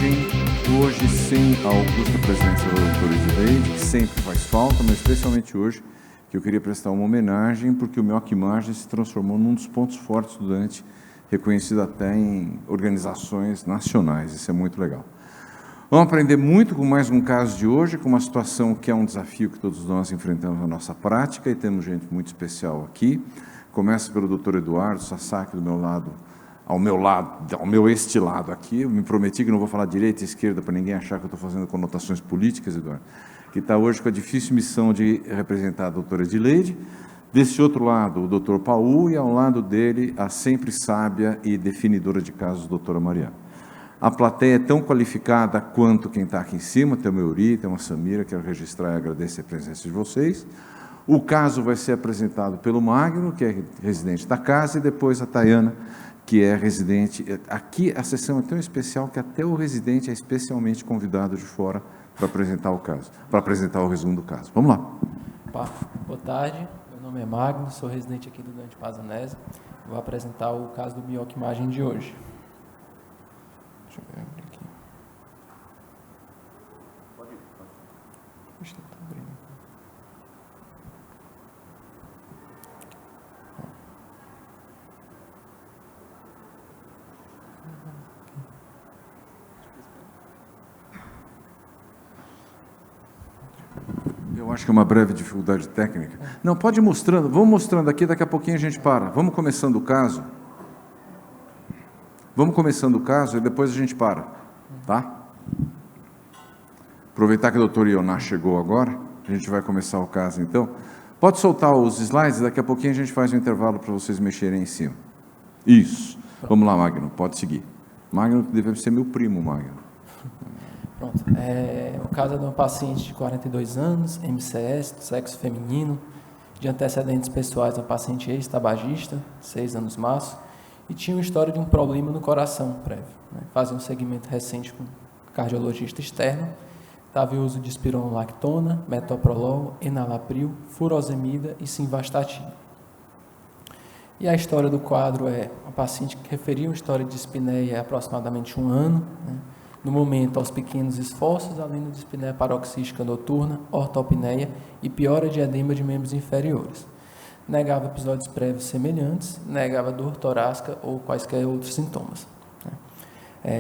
imagem, hoje sem a augusta presença da doutora Edileide, que sempre faz falta, mas especialmente hoje, que eu queria prestar uma homenagem, porque o Mioca Imagem se transformou num dos pontos fortes do Dante, reconhecido até em organizações nacionais. Isso é muito legal. Vamos aprender muito com mais um caso de hoje, com uma situação que é um desafio que todos nós enfrentamos na nossa prática, e temos gente muito especial aqui. Começa pelo doutor Eduardo Sasaki, ao meu este lado aqui. Eu me prometi que não vou falar direita e esquerda para ninguém achar que eu estou fazendo conotações políticas, Eduardo, que está hoje com a difícil missão de representar a doutora Edileide. Desse outro lado, o doutor Paul, e ao lado dele, a sempre sábia e definidora de casos, doutora Mariana. A plateia é tão qualificada quanto quem está aqui em cima, tem o Meuri, tem uma Samira, quero registrar e agradecer a presença de vocês. O caso vai ser apresentado pelo Magno, que é residente da casa, e depois a Tayana, que é residente. Aqui a sessão é tão especial que até o residente é especialmente convidado de fora para apresentar o caso, para apresentar o resumo do caso. Vamos lá. Boa tarde, meu nome é Magno, sou residente aqui do Dante Pazanese. Vou apresentar o caso do Mioca Imagem de hoje. Deixa eu ver aqui. Deixa eu tentar abrir. Eu acho que é uma breve dificuldade técnica. Não, pode ir mostrando, vamos mostrando aqui, daqui a pouquinho a gente para. Vamos começando o caso. Vamos começando o caso e depois a gente para, tá? Aproveitar que a doutora Ioná chegou agora, a gente vai começar o caso então. Pode soltar os slides, daqui a pouquinho a gente faz um intervalo para vocês mexerem em cima. Isso. Vamos lá, Magno, pode seguir. Magno deve ser meu primo, Magno. Pronto. O caso é de uma paciente de 42 anos, MCS, do sexo feminino, de antecedentes pessoais, uma paciente ex-tabagista, 6 anos março, e tinha uma história de um problema no coração prévio. Fazia um segmento recente com cardiologista externo, estava em uso de espironolactona, metoprolol, enalapril, furosemida e simvastatina. E a história do quadro é uma paciente que referia uma história de dispneia há aproximadamente 1 ano, no momento aos pequenos esforços, além de dispneia paroxística noturna, ortopneia e piora de edema de membros inferiores. Negava episódios prévios semelhantes, negava dor torácica ou quaisquer outros sintomas.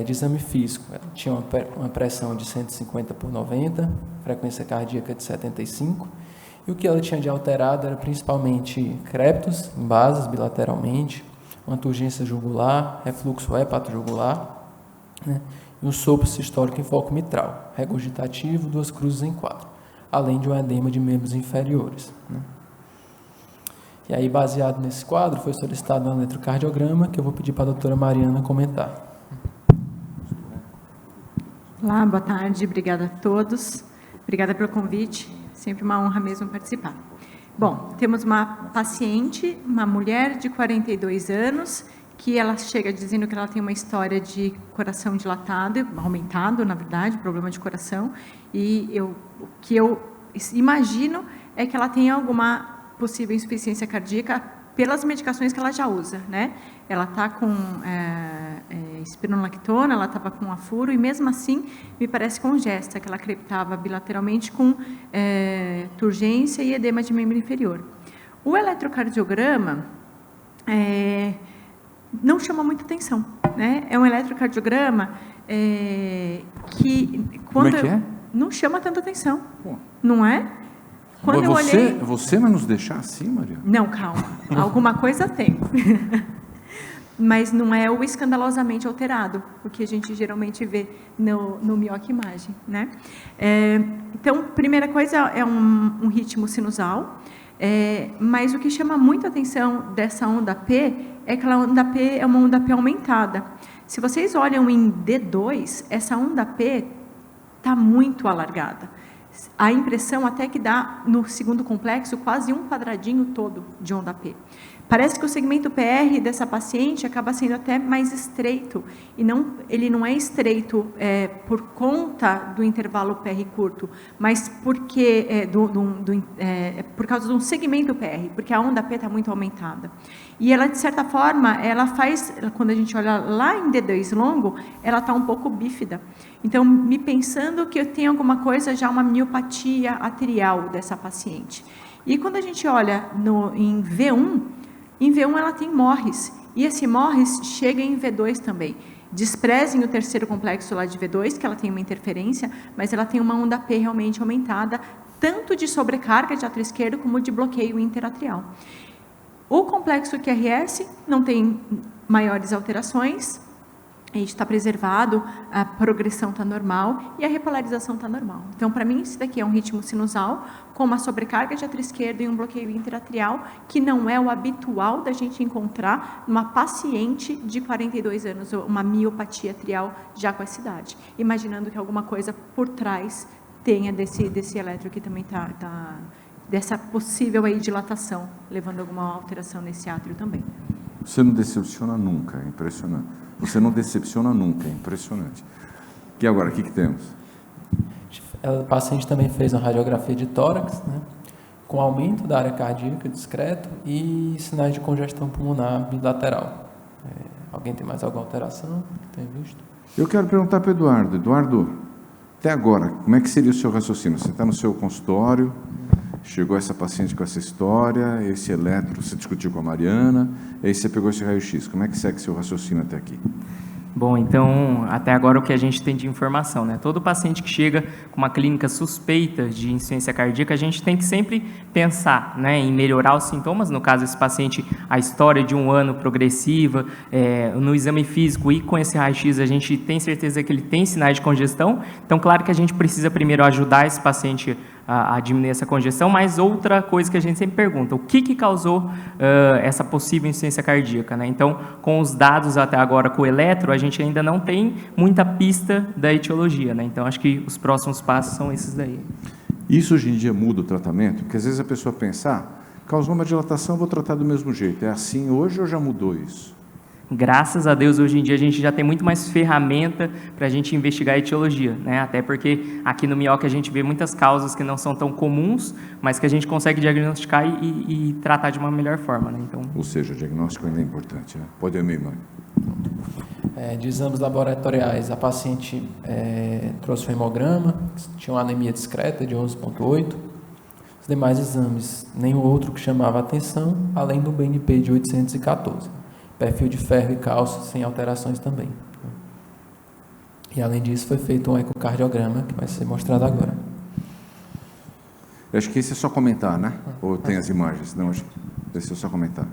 De exame físico, tinha uma pressão de 150/90, frequência cardíaca de 75, e o que ela tinha de alterado era principalmente crepitus em bases bilateralmente, uma turgência jugular, refluxo hepatojugular, e um sopro sistólico em foco mitral, regurgitativo, 2 cruzes em 4, além de um edema de membros inferiores. E aí, baseado nesse quadro, foi solicitado um eletrocardiograma, que eu vou pedir para a doutora Mariana comentar. Olá, boa tarde, obrigada a todos. Obrigada pelo convite, sempre uma honra mesmo participar. Bom, temos uma paciente, uma mulher de 42 anos, que ela chega dizendo que ela tem uma história de coração dilatado, aumentado, na verdade, problema de coração, e o que eu imagino é que ela tem alguma possível insuficiência cardíaca pelas medicações que ela já usa, né? Ela está com espironolactona, ela estava com afuro, e mesmo assim, me parece congesta, que ela crepitava bilateralmente com turgência e edema de membro inferior. O eletrocardiograma não chama muita atenção, né? É um eletrocardiograma que... Como é que é? Não chama tanta atenção, não é? Quando Você vai nos deixar assim, Maria? Não, calma. Alguma coisa tem. Mas não é o escandalosamente alterado, o que a gente geralmente vê no Mioca Imagem, né? Então, primeira coisa é um ritmo sinusal, mas o que chama muito a atenção dessa onda P é que a onda P é uma onda P aumentada. Se vocês olham em D2, essa onda P está muito alargada. A impressão até que dá, no segundo complexo, quase um quadradinho todo de onda P. parece que o segmento PR dessa paciente acaba sendo até mais estreito, e ele não é estreito por conta do intervalo PR curto, mas porque, por causa de um segmento PR, porque a onda P está muito aumentada. E ela, de certa forma, ela faz, quando a gente olha lá em D2 longo, ela está um pouco bífida. Então, me pensando que eu tenho alguma coisa, já uma miopatia atrial dessa paciente. E quando a gente olha em V1 ela tem MORRIS, e esse MORRIS chega em V2 também. Desprezem o terceiro complexo lá de V2, que ela tem uma interferência, mas ela tem uma onda P realmente aumentada, tanto de sobrecarga de átrio esquerdo, como de bloqueio interatrial. O complexo QRS não tem maiores alterações, a gente está preservado, a progressão está normal e a repolarização está normal. Então, para mim, isso daqui é um ritmo sinusal com uma sobrecarga de átrio esquerdo e um bloqueio interatrial, que não é o habitual da gente encontrar numa paciente de 42 anos, ou uma miopatia atrial já com essa idade. Imaginando que alguma coisa por trás tenha desse eletro que também dessa possível aí dilatação, levando alguma alteração nesse átrio também. Você não decepciona nunca, é impressionante. Você não decepciona nunca, é impressionante. E agora, o que temos? O paciente também fez uma radiografia de tórax, né, com aumento da área cardíaca discreto e sinais de congestão pulmonar bilateral. Alguém tem mais alguma alteração que tenha visto? Eu quero perguntar para o Eduardo. Eduardo, até agora, como é que seria o seu raciocínio? Você está no seu consultório, chegou essa paciente com essa história, esse eletro, você discutiu com a Mariana, e aí você pegou esse raio-x. Como é que segue seu raciocínio até aqui? Bom, então, até agora o que a gente tem de informação, né? Todo paciente que chega com uma clínica suspeita de insuficiência cardíaca, a gente tem que sempre pensar, né, em melhorar os sintomas. No caso, esse paciente, a história de 1 ano progressiva, no exame físico e com esse raio-x, a gente tem certeza que ele tem sinais de congestão. Então, claro que a gente precisa primeiro ajudar esse paciente a diminuir essa congestão, mas outra coisa que a gente sempre pergunta, o que causou essa possível insuficiência cardíaca, né? Então, com os dados até agora com o eletro, a gente ainda não tem muita pista da etiologia, né? Então, acho que os próximos passos são esses daí. Isso hoje em dia muda o tratamento? Porque às vezes a pessoa pensa, causou uma dilatação, vou tratar do mesmo jeito. É assim hoje ou já mudou isso? Graças a Deus, hoje em dia, a gente já tem muito mais ferramenta para a gente investigar a etiologia, né? Até porque aqui no MIOC a gente vê muitas causas que não são tão comuns, mas que a gente consegue diagnosticar e tratar de uma melhor forma, né? Então... Ou seja, o diagnóstico ainda é importante, né? Pode ir, mãe. De exames laboratoriais, a paciente trouxe o hemograma, tinha uma anemia discreta de 11,8. Os demais exames, nenhum outro que chamava a atenção, além do BNP de 814. Perfil de ferro e cálcio sem alterações também. E além disso foi feito um ecocardiograma que vai ser mostrado agora. Eu acho que esse é só comentar, né? Ou tem as imagens? Não, esse é só comentar.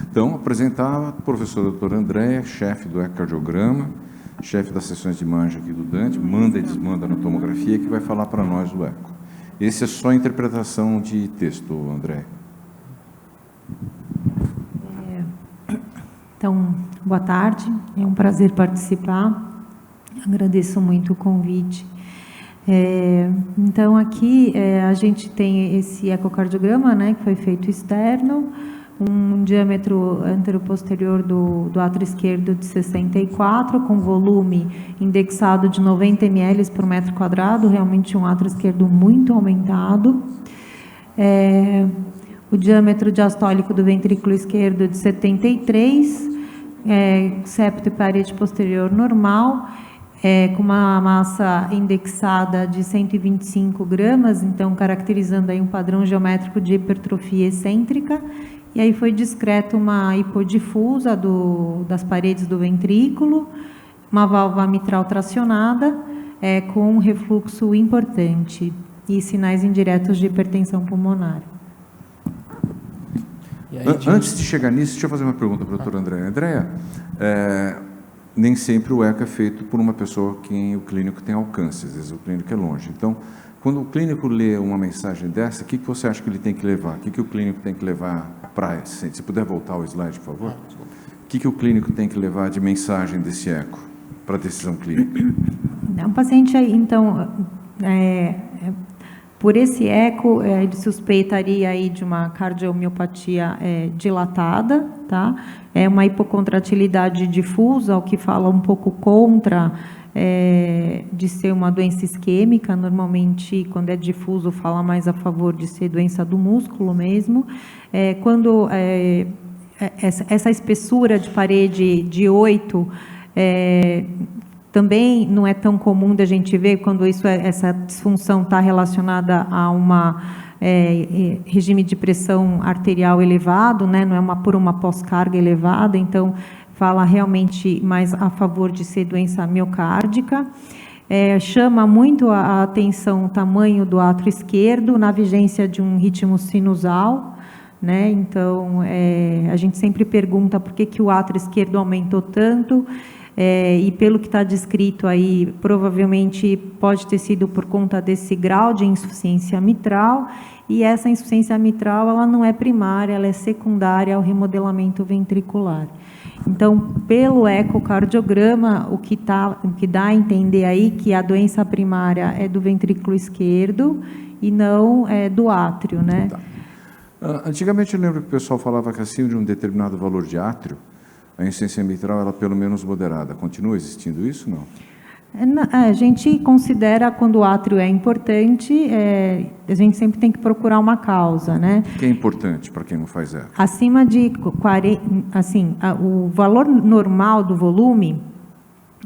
Então, apresentar a professora doutora Andréia, chefe do ecocardiograma, chefe das sessões de imagem aqui do Dante, manda e desmanda na tomografia, que vai falar para nós do eco. Esse é só interpretação de texto, André. Então, boa tarde, é um prazer participar, agradeço muito o convite. Então, aqui a gente tem esse ecocardiograma, né, que foi feito externo, um diâmetro anteroposterior do átrio esquerdo de 64, com volume indexado de 90 ml por metro quadrado, realmente um átrio esquerdo muito aumentado. O diâmetro diastólico do ventrículo esquerdo de 73, septo e parede posterior normal, com uma massa indexada de 125 gramas, então caracterizando aí um padrão geométrico de hipertrofia excêntrica, e aí foi discreta uma hipodifusa das paredes do ventrículo, uma válvula mitral tracionada, com um refluxo importante e sinais indiretos de hipertensão pulmonar. Antes de chegar nisso, deixa eu fazer uma pergunta para a doutora Andréia. Andréia, nem sempre o eco é feito por uma pessoa que o clínico tem alcance, às vezes o clínico é longe. Então, quando o clínico lê uma mensagem dessa, o que você acha que ele tem que levar? O que o clínico tem que levar para... Se puder voltar ao slide, por favor. O que o clínico tem que levar de mensagem desse eco para a decisão clínica? O paciente, então, Por esse eco, ele suspeitaria aí de uma cardiomiopatia dilatada, tá? É uma hipocontratilidade difusa, o que fala um pouco contra de ser uma doença isquêmica. Normalmente, quando é difuso, fala mais a favor de ser doença do músculo mesmo. Quando essa espessura de parede de 8 também não é tão comum da gente ver quando essa disfunção está relacionada a uma regime de pressão arterial elevado, né? Não é por uma pós-carga elevada, então fala realmente mais a favor de ser doença miocárdica. Chama muito a atenção o tamanho do átrio esquerdo na vigência de um ritmo sinusal, né? Então, a gente sempre pergunta por que o átrio esquerdo aumentou tanto. E pelo que está descrito aí, provavelmente pode ter sido por conta desse grau de insuficiência mitral, e essa insuficiência mitral, ela não é primária, ela é secundária ao remodelamento ventricular. Então, pelo ecocardiograma, o que dá a entender aí que a doença primária é do ventrículo esquerdo e não do átrio, né? Tá. Antigamente eu lembro que o pessoal falava que acima de um determinado valor de átrio, a insuficiência mitral era pelo menos moderada. Continua existindo isso, não? A gente considera, quando o átrio é importante, a gente sempre tem que procurar uma causa, né? O que é importante para quem não faz eco? Acima de 40, assim, o valor normal do volume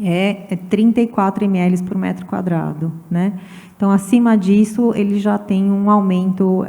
é 34 ml por metro quadrado, né? Então, acima disso, ele já tem um aumento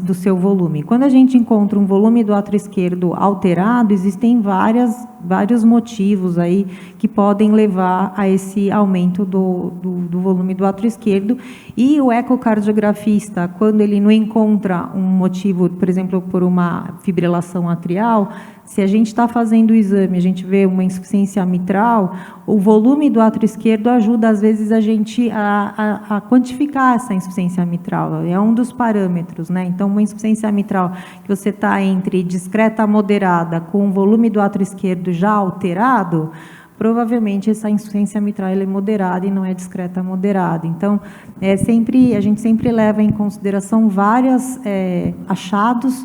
do seu volume. Quando a gente encontra um volume do átrio esquerdo alterado, existem vários motivos aí que podem levar a esse aumento do volume do átrio esquerdo, e o ecocardiografista, quando ele não encontra um motivo, por exemplo, por uma fibrilação atrial, se a gente está fazendo o exame, a gente vê uma insuficiência mitral, o volume do átrio esquerdo ajuda, às vezes, a gente a quantificar essa insuficiência mitral. É um dos parâmetros, né? Então, uma insuficiência mitral que você está entre discreta a moderada, com o volume do átrio esquerdo já alterado, provavelmente essa insuficiência mitral é moderada e não é discreta a moderada. Então, a gente sempre leva em consideração vários achados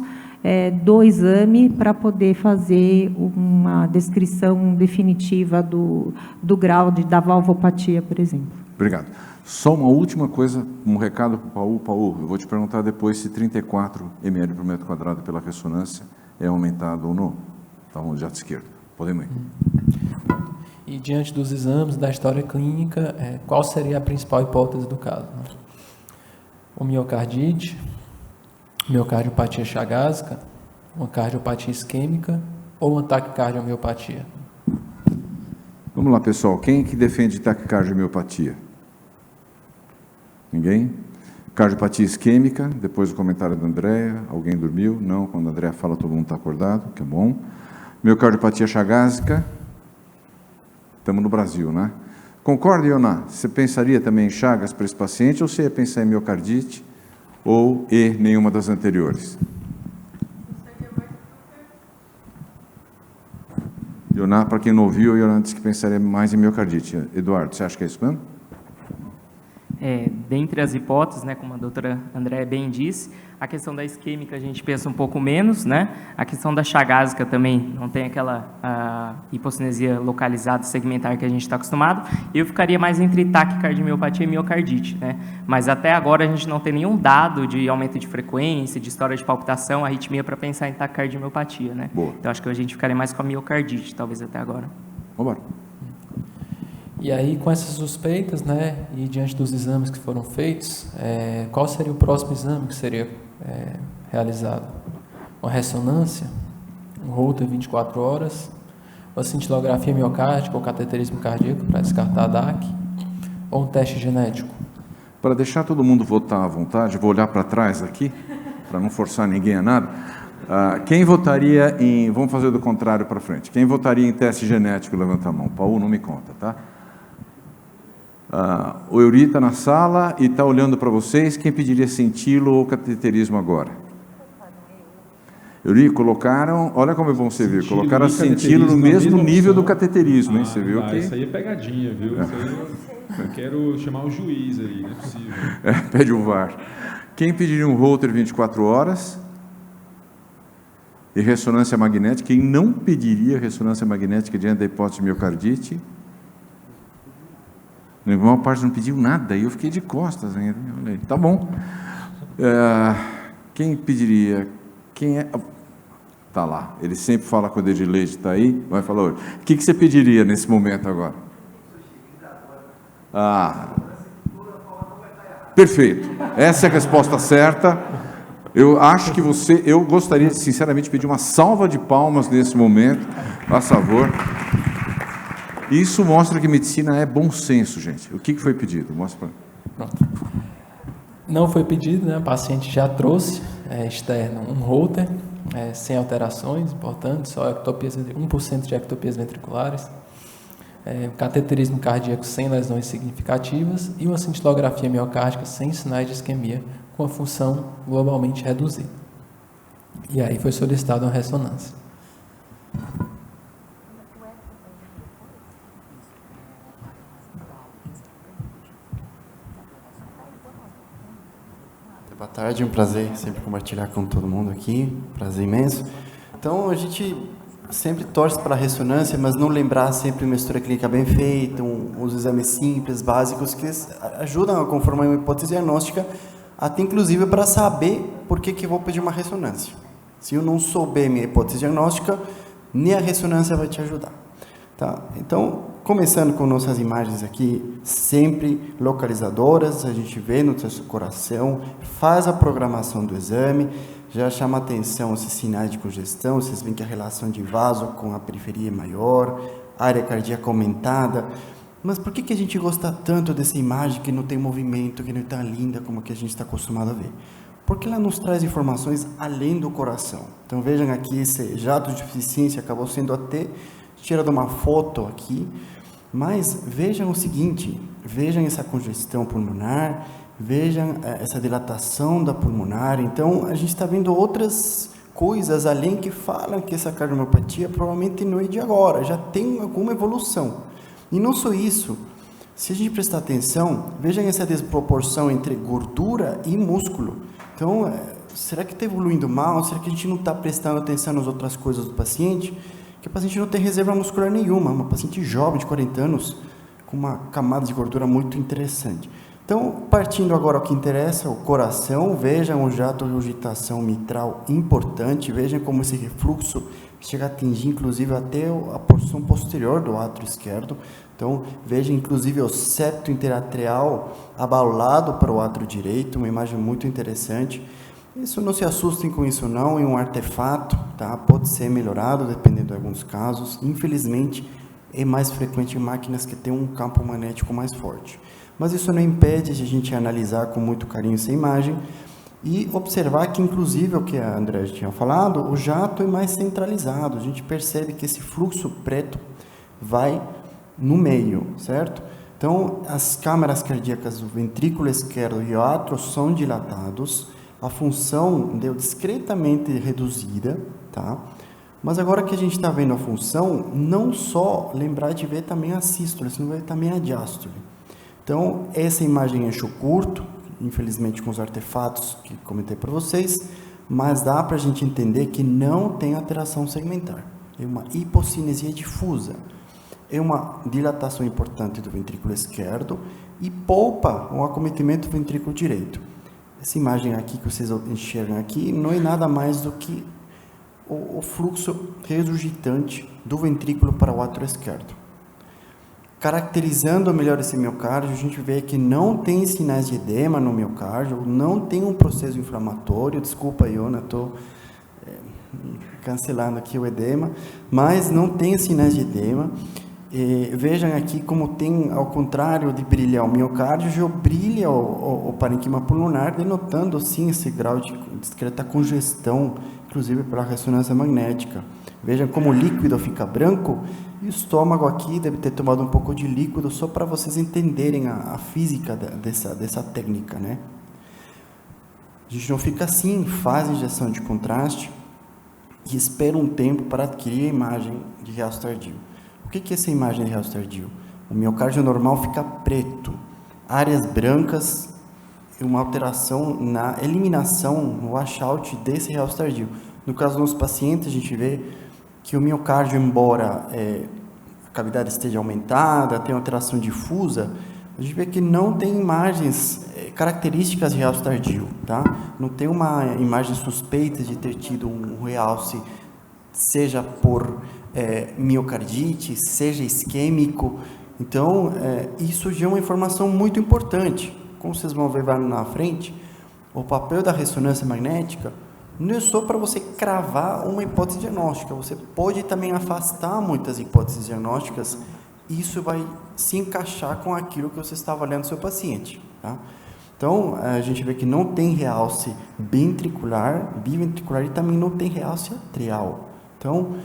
do exame para poder fazer uma descrição definitiva do grau da valvopatia, por exemplo. Obrigado. Só uma última coisa, um recado para o Paul. Paul, eu vou te perguntar depois se 34 ml por metro quadrado pela ressonância é aumentado ou não. Tá bom, jato esquerdo. Podemos ir. E diante dos exames, da história clínica, qual seria a principal hipótese do caso? Né? O miocardite, miocardiopatia chagásica, uma cardiopatia isquêmica ou uma taquicardiomiopatía? Vamos lá, pessoal. Quem que defende taquicardiomiopatía? Ninguém? Cardiopatia isquêmica, depois do comentário da Andréa. Alguém dormiu? Não, quando a Andréa fala, todo mundo está acordado, que é bom. Miocardiopatia chagásica. Estamos no Brasil, né? Concorda, Ioná? Você pensaria também em Chagas para esse paciente, ou você ia pensar em miocardite, ou nenhuma das anteriores? Ioná, para quem não ouviu, Ioná disse que pensaria mais em miocardite. Eduardo, você acha que é isso mesmo? Dentre as hipóteses, né, como a doutora Andréa bem disse, a questão da isquêmica a gente pensa um pouco menos, né? A questão da chagásica também não tem aquela hipocinesia localizada, segmentar que a gente está acostumado. Eu ficaria mais entre taquicardiomiopatía e miocardite, né? Mas até agora a gente não tem nenhum dado de aumento de frequência, de história de palpitação, arritmia para pensar em taquicardiomiopatía, né? Boa. Então acho que a gente ficaria mais com a miocardite, talvez até agora. Vamos embora. E aí, com essas suspeitas, né, e diante dos exames que foram feitos, qual seria o próximo exame que seria realizado? Uma ressonância, um Holter 24 horas, uma cintilografia miocárdica ou cateterismo cardíaco para descartar a DAC, ou um teste genético? Para deixar todo mundo votar à vontade, vou olhar para trás aqui, para não forçar ninguém a nada. Quem votaria em... Vamos fazer do contrário para frente. Quem votaria em teste genético, levanta a mão. Paul, não me conta, tá? O Euri está na sala e está olhando para vocês. Quem pediria cintilo ou cateterismo agora? Euri, colocaram... Olha como é bom você ver. Colocaram a cintilo no mesmo nível do cateterismo, hein? Você viu que... Isso aí é pegadinha, viu? Isso aí... Eu quero chamar o juiz aí, não é possível. Pede o VAR. Quem pediria um Holter 24 horas e ressonância magnética? Quem não pediria ressonância magnética diante da hipótese de miocardite? A maior parte não pediu nada, e eu fiquei de costas ainda. Tá bom. Quem pediria? Quem é? Tá lá. Ele sempre fala quando o Edileide está aí. Vai falar hoje. O que você pediria nesse momento agora? Perfeito. Essa é a resposta certa. Eu acho que eu gostaria de, sinceramente, pedir uma salva de palmas nesse momento, a favor. Isso mostra que medicina é bom senso, gente. O que foi pedido? Mostra para mim. Não foi pedido, né? O paciente já trouxe externo um Holter, sem alterações importantes, só 1% de ectopias ventriculares, cateterismo cardíaco sem lesões significativas e uma cintilografia miocárdica sem sinais de isquemia, com a função globalmente reduzida. E aí foi solicitada uma ressonância. Boa tarde, um prazer sempre compartilhar com todo mundo aqui, prazer imenso. Então, a gente sempre torce para a ressonância, mas não lembrar sempre uma história clínica bem feita, uns exames simples, básicos, que ajudam a conformar uma hipótese diagnóstica, até inclusive para saber por que eu vou pedir uma ressonância. Se eu não souber minha hipótese diagnóstica, nem a ressonância vai te ajudar. Tá? Então, começando com nossas imagens aqui, sempre localizadoras, a gente vê no seu coração, faz a programação do exame, já chama atenção esses sinais de congestão, vocês veem que a relação de vaso com a periferia é maior, área cardíaca aumentada. Mas por que a gente gosta tanto dessa imagem que não tem movimento, que não é tão linda como que a gente está acostumado a ver? Porque ela nos traz informações além do coração. Então vejam aqui, esse jato de eficiência acabou sendo até tirado uma foto aqui, mas vejam o seguinte, vejam essa congestão pulmonar, vejam essa dilatação da pulmonar. Então a gente está vendo outras coisas além que falam que essa cardiomiopatia provavelmente não é de agora, já tem alguma evolução. E não só isso, se a gente prestar atenção, vejam essa desproporção entre gordura e músculo. Então, será que está evoluindo mal? Será que a gente não está prestando atenção nas outras coisas do paciente? Que o paciente não tem reserva muscular nenhuma, uma paciente jovem de 40 anos, com uma camada de gordura muito interessante. Então, partindo agora ao que interessa, o coração, vejam o jato de regurgitação mitral importante, vejam como esse refluxo chega a atingir, inclusive, até a porção posterior do átrio esquerdo. Então, vejam, inclusive, o septo interatrial abalado para o átrio direito, uma imagem muito interessante. Isso, não se assustem com isso não, é um artefato, tá? Pode ser melhorado, dependendo de alguns casos. Infelizmente, é mais frequente em máquinas que têm um campo magnético mais forte. Mas isso não impede de a gente analisar com muito carinho essa imagem e observar que, inclusive, o que a Andrea tinha falado, o jato é mais centralizado. A gente percebe que esse fluxo preto vai no meio, certo? Então, as câmaras cardíacas do ventrículo esquerdo e o átrio são dilatados, a função deu discretamente reduzida, tá? Mas agora que a gente está vendo a função, não só lembrar de ver também a sístole, senão vai ver também a diástole. Então, essa imagem enche o curto, infelizmente com os artefatos que comentei para vocês, mas dá para a gente entender que não tem alteração segmentar. É uma hipocinesia difusa. É uma dilatação importante do ventrículo esquerdo e poupa o acometimento do ventrículo direito. Essa imagem aqui que vocês enxergam aqui não é nada mais do que o fluxo regurgitante do ventrículo para o átrio esquerdo. Caracterizando melhor esse miocárdio, a gente vê que não tem sinais de edema no miocárdio, não tem um processo inflamatório. Desculpa, Iona, estou cancelando aqui o edema, mas não tem sinais de edema. Vejam aqui como tem, ao contrário de brilhar o miocárdio, já brilha o parênquima pulmonar, denotando sim esse grau de discreta congestão, inclusive pela ressonância magnética. Vejam como o líquido fica branco e o estômago aqui deve ter tomado um pouco de líquido, só para vocês entenderem a física dessa técnica, né? A gente não fica assim, faz injeção de contraste e espera um tempo para adquirir a imagem de riacho tardio. O que é essa imagem de riacho tardio? O miocárdio normal fica preto. Áreas brancas e uma alteração na eliminação, no washout desse realce tardio. No caso dos pacientes, a gente vê que o miocárdio, embora a cavidade esteja aumentada, tenha alteração difusa, a gente vê que não tem imagens características de realce tardio, tá? Não tem uma imagem suspeita de ter tido um realce, seja por miocardite, seja isquêmico. Então, isso já é uma informação muito importante. Como vocês vão ver na frente, o papel da ressonância magnética não é só para você cravar uma hipótese diagnóstica, você pode também afastar muitas hipóteses diagnósticas, e isso vai se encaixar com aquilo que você está avaliando no seu paciente, tá? Então, a gente vê que não tem realce biventricular e também não tem realce atrial. Então,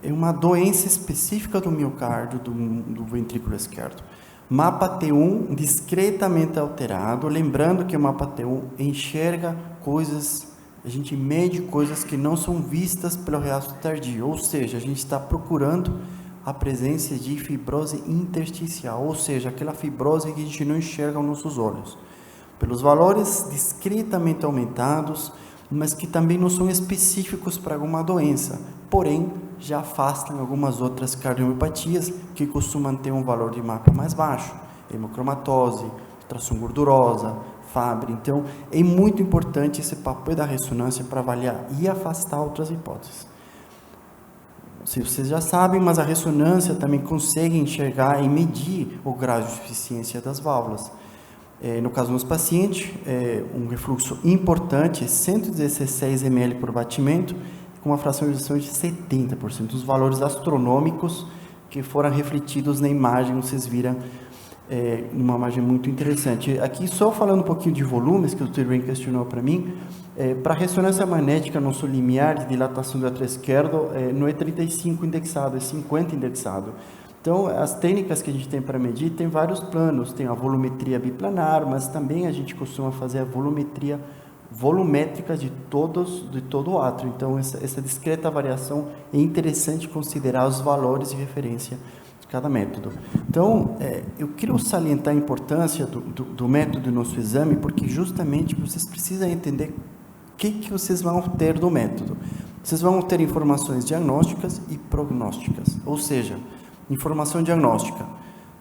é uma doença específica do miocárdio do ventrículo esquerdo. Mapa T1 discretamente alterado, lembrando que o mapa T1 enxerga coisas, a gente mede coisas que não são vistas pelo realce tardio, ou seja, a gente está procurando a presença de fibrose intersticial, ou seja, aquela fibrose que a gente não enxerga com nossos olhos. Pelos valores discretamente aumentados, mas que também não são específicos para alguma doença, porém já afastam algumas outras cardiomiopatias que costumam ter um valor de mapa mais baixo, hemocromatose, tração gordurosa, Fabry. Então, é muito importante esse papel da ressonância para avaliar e afastar outras hipóteses. Se vocês já sabem, mas a ressonância também consegue enxergar e medir o grau de suficiência das válvulas. No caso dos pacientes, um refluxo importante, 116 ml por batimento, com uma fração de ejeção de 70%, os valores astronômicos que foram refletidos na imagem, vocês viram, uma imagem muito interessante. Aqui, só falando um pouquinho de volumes, que o Dr. Ren questionou para mim, para a ressonância magnética, nosso limiar de dilatação do átrio esquerdo não é 35 indexado, é 50 indexado. Então, as técnicas que a gente tem para medir, tem vários planos, tem a volumetria biplanar, mas também a gente costuma fazer a volumetria volumétrica de todo o átrio. Então, essa discreta variação é interessante considerar os valores de referência de cada método. Então, eu quero salientar a importância do método do nosso exame, porque justamente vocês precisam entender o que vocês vão ter do método. Vocês vão ter informações diagnósticas e prognósticas, ou seja, informação diagnóstica,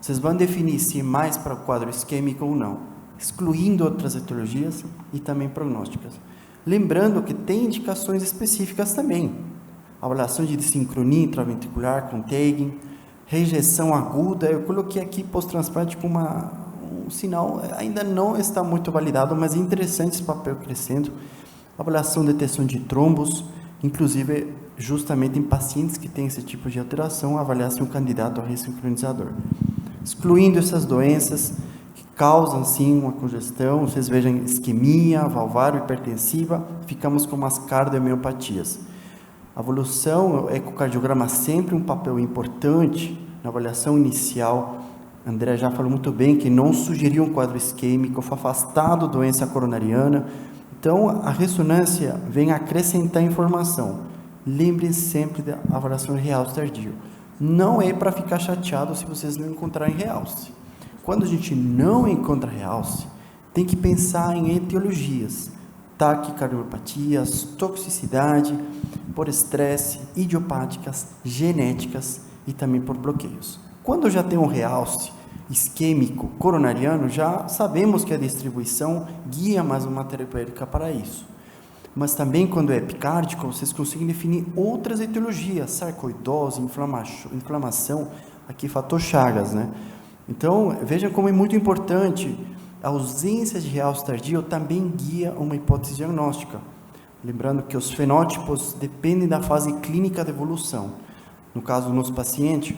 vocês vão definir se é mais para o quadro isquêmico ou não, excluindo outras etiologias, e também prognósticas. Lembrando que tem indicações específicas também, avaliação de desincronia intraventricular com tagging, rejeição aguda, eu coloquei aqui pós-transplante com um sinal, ainda não está muito validado, mas é interessante esse papel crescendo, avaliação de detecção de trombos, inclusive justamente em pacientes que têm esse tipo de alteração, avaliar se um candidato a ressincronizador. Excluindo essas doenças que causam, sim, uma congestão, vocês vejam isquemia, valvar, hipertensiva, ficamos com umas cardiomiopatias. A evolução, o ecocardiograma sempre um papel importante na avaliação inicial. André já falou muito bem que não sugeriu um quadro isquêmico, foi afastado doença coronariana. Então, a ressonância vem acrescentar informação. Lembre-se sempre da avaliação de realce tardio. Não é para ficar chateado se vocês não encontrarem realce. Quando a gente não encontra realce, tem que pensar em etiologias, taquicardiopatias, toxicidade, por estresse, idiopáticas, genéticas e também por bloqueios. Quando já tem um realce isquêmico coronariano, já sabemos que a distribuição guia mais uma terapêutica para isso. Mas também quando é epicárdico, vocês conseguem definir outras etiologias, sarcoidose, inflamação, aqui fator Chagas, né? Então, vejam como é muito importante, a ausência de realce tardio também guia uma hipótese diagnóstica. Lembrando que os fenótipos dependem da fase clínica de evolução. No caso do nosso paciente,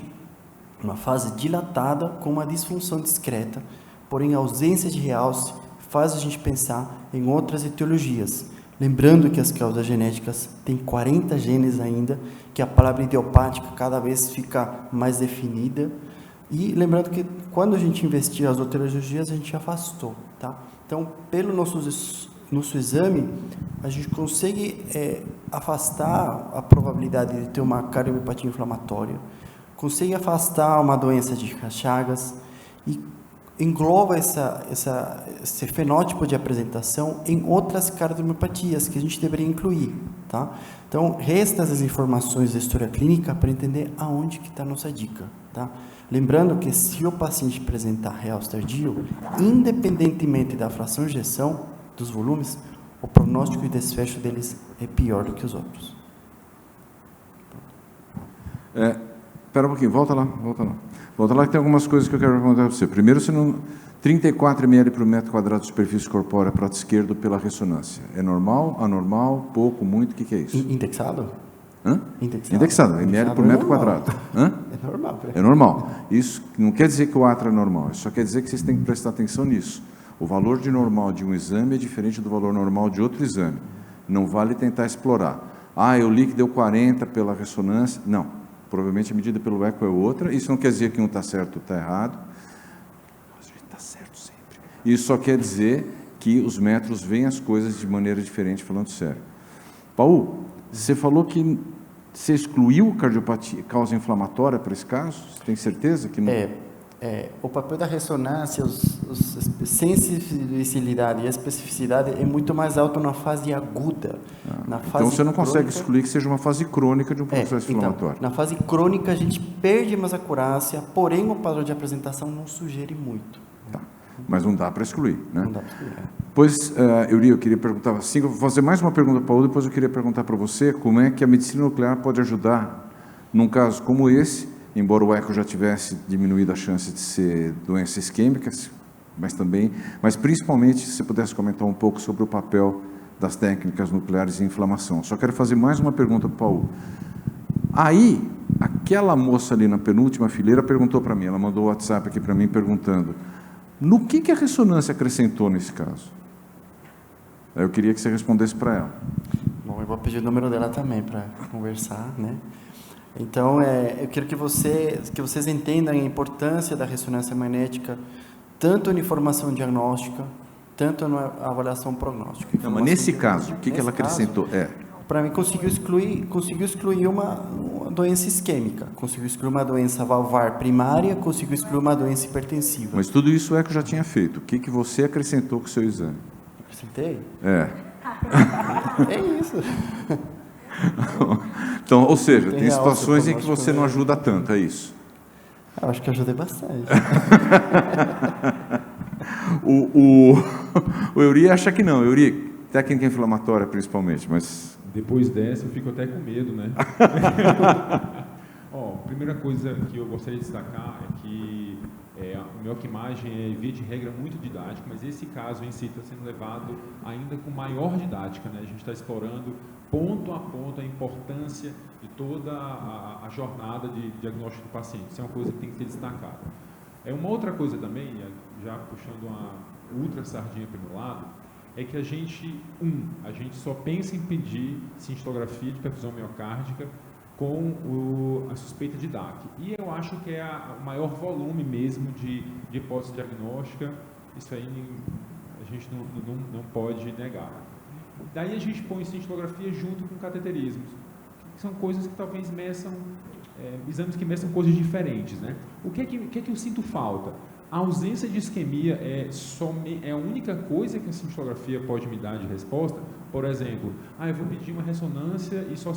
uma fase dilatada com uma disfunção discreta, porém a ausência de realce faz a gente pensar em outras etiologias. Lembrando que as causas genéticas têm 40 genes ainda, que a palavra idiopática cada vez fica mais definida. E lembrando que quando a gente investiga as outras etiologias, a gente afastou, tá? Então, pelo nosso exame, a gente consegue afastar a probabilidade de ter uma cardiomiopatia inflamatória, consegue afastar uma doença de Chagas e engloba esse fenótipo de apresentação em outras cardiomiopatias que a gente deveria incluir, tá? Então, resta essas informações da história clínica para entender aonde que está a nossa dica, tá? Lembrando que se o paciente apresentar realce tardio, independentemente da fração de ejeção dos volumes, o prognóstico e desfecho deles é pior do que os outros. Espera um pouquinho, volta lá. Volta lá que tem algumas coisas que eu quero perguntar para você. Primeiro, 34 ml por metro quadrado de superfície corpórea prato esquerdo pela ressonância. É normal, anormal, pouco, muito, o que é isso? Indexado? Hã? Indexado, ml por metro quadrado. Hã? É normal. É normal. Isso não quer dizer que o átrio é normal, isso só quer dizer que vocês têm que prestar atenção nisso. O valor de normal de um exame é diferente do valor normal de outro exame. Não vale tentar explorar. Eu li que deu 40 pela ressonância. Não. Provavelmente a medida pelo eco é outra. Isso não quer dizer que um está certo ou está errado. A gente está certo sempre. Isso só quer dizer que os metros veem as coisas de maneira diferente, falando sério. Paulo, você falou que você excluiu cardiopatia, causa inflamatória para esse caso? Você tem certeza que não? O papel da ressonância, a sensibilidade e a especificidade é muito mais alto na fase aguda. Na fase então você não consegue crônica, excluir que seja uma fase crônica de um processo inflamatório. Na fase crônica a gente perde mais acurácia, porém o padrão de apresentação não sugere muito. Tá. Mas não dá para excluir, né? Não dá para excluir. Pois, eu queria perguntar assim, eu vou fazer mais uma pergunta para o Paulo, depois eu queria perguntar para você como é que a medicina nuclear pode ajudar num caso como esse, embora o eco já tivesse diminuído a chance de ser doença isquêmica, mas principalmente se você pudesse comentar um pouco sobre o papel das técnicas nucleares em inflamação. Só quero fazer mais uma pergunta para o Paulo. Aí, aquela moça ali na penúltima fileira perguntou para mim, ela mandou o WhatsApp aqui para mim perguntando, no que a ressonância acrescentou nesse caso? Eu queria que você respondesse para ela. Bom, eu vou pedir o número dela também para conversar, né? Então, eu quero que vocês entendam a importância da ressonância magnética, tanto na informação diagnóstica, tanto na avaliação prognóstica. Não, mas nesse caso, o que ela acrescentou? Para mim, conseguiu excluir uma doença isquêmica, conseguiu excluir uma doença valvar primária, conseguiu excluir uma doença hipertensiva. Mas tudo isso o eco já tinha feito. O que você acrescentou com o seu exame? Acrescentei? É isso. Então, ou seja, tem situações em que você não ajuda tanto, é isso? Eu acho que ajudei bastante. O Euri acha que não. Euri, técnica inflamatória principalmente, mas... Depois dessa eu fico até com medo, né? Primeira coisa que eu gostaria de destacar é que a mioquimagem é, via de regra, muito didático, mas esse caso em si está sendo levado ainda com maior didática, né? A gente está explorando ponto a ponto a importância de toda a jornada de diagnóstico do paciente. Isso é uma coisa que tem que ser destacada. Uma outra coisa também, já puxando uma ultra sardinha para o meu lado, é que a gente só pensa em pedir cintilografia de perfusão miocárdica com a suspeita de DAC. E eu acho que é o maior volume mesmo de hipótese diagnóstica. Isso aí a gente não pode negar. Daí a gente põe cintilografia junto com cateterismos, que são coisas que talvez meçam, exames que meçam coisas diferentes, né? O que é que eu sinto falta? A ausência de isquemia é a única coisa que a cintilografia pode me dar de resposta. Por exemplo, eu vou pedir uma ressonância e só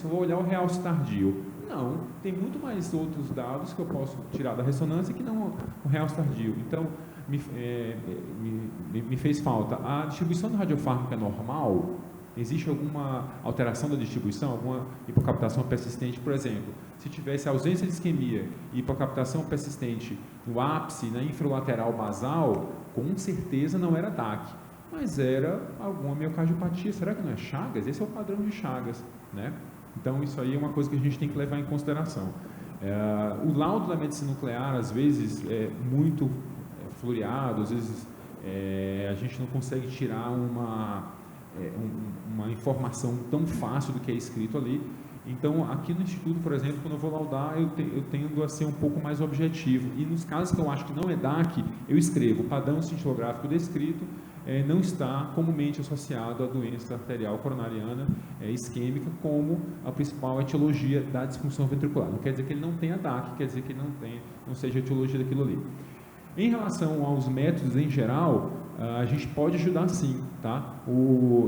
vou olhar o realce tardio. Não, tem muito mais outros dados que eu posso tirar da ressonância que não o realce tardio. Então, me fez falta. A distribuição do radiofármaco é normal? Existe alguma alteração da distribuição, alguma hipocaptação persistente, por exemplo? Se tivesse ausência de isquemia e hipocaptação persistente no ápice, na infralateral basal, com certeza não era DAC, mas era alguma miocardiopatia. Será que não é Chagas? Esse é o padrão de Chagas, né? Então, isso aí é uma coisa que a gente tem que levar em consideração. O laudo da medicina nuclear, às vezes, é muito floreado, às vezes a gente não consegue tirar uma informação tão fácil do que é escrito ali, Então, aqui no Instituto, por exemplo, quando eu vou laudar, eu tendo a ser um pouco mais objetivo. E nos casos que eu acho que não é DAC, eu escrevo: o padrão cintilográfico descrito não está comumente associado à doença arterial coronariana isquêmica como a principal etiologia da disfunção ventricular. Não quer dizer que ele não tenha DAC, quer dizer que ele não seja a etiologia daquilo ali. Em relação aos métodos em geral, a gente pode ajudar sim, tá?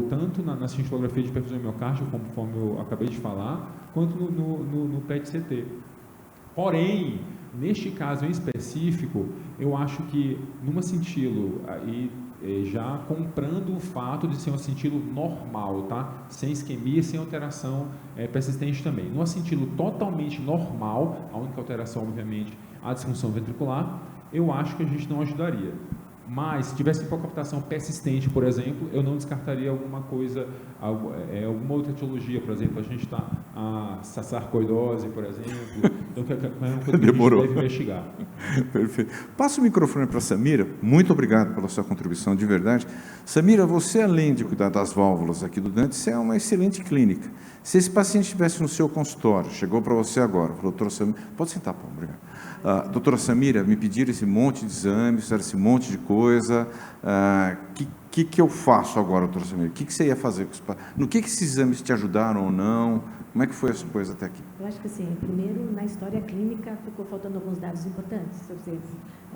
Tanto na cintilografia de perfusão miocárdio, conforme eu acabei de falar, quanto no PET-CT. Porém, neste caso em específico, eu acho que numa cintilo, já comprando o fato de ser um cintilo normal, tá? Sem isquemia, sem alteração persistente também. Numa cintilo totalmente normal, a única alteração, obviamente, a disfunção ventricular, eu acho que a gente não ajudaria. Mas, se tivesse hipocoaptação persistente, por exemplo, eu não descartaria alguma coisa, alguma outra etiologia, por exemplo, a gente está a sarcoidose, por exemplo, então é uma coisa que Demorou. a gente deve investigar. Perfeito. Passo o microfone para a Samira. Muito obrigado pela sua contribuição, de verdade. Samira, você, além de cuidar das válvulas aqui do Dante, você é uma excelente clínica. Se esse paciente estivesse no seu consultório, chegou para você agora, falou: doutora Samira, pode sentar, Paulo, obrigado. Doutora Samira, me pediram esse monte de exames, fizeram esse monte de coisa, que eu faço agora, doutora Samira? O que você ia fazer com isso? No que esses exames te ajudaram ou não? Como é que foi essa coisa até aqui? Eu acho que, assim, primeiro, na história clínica, ficou faltando alguns dados importantes.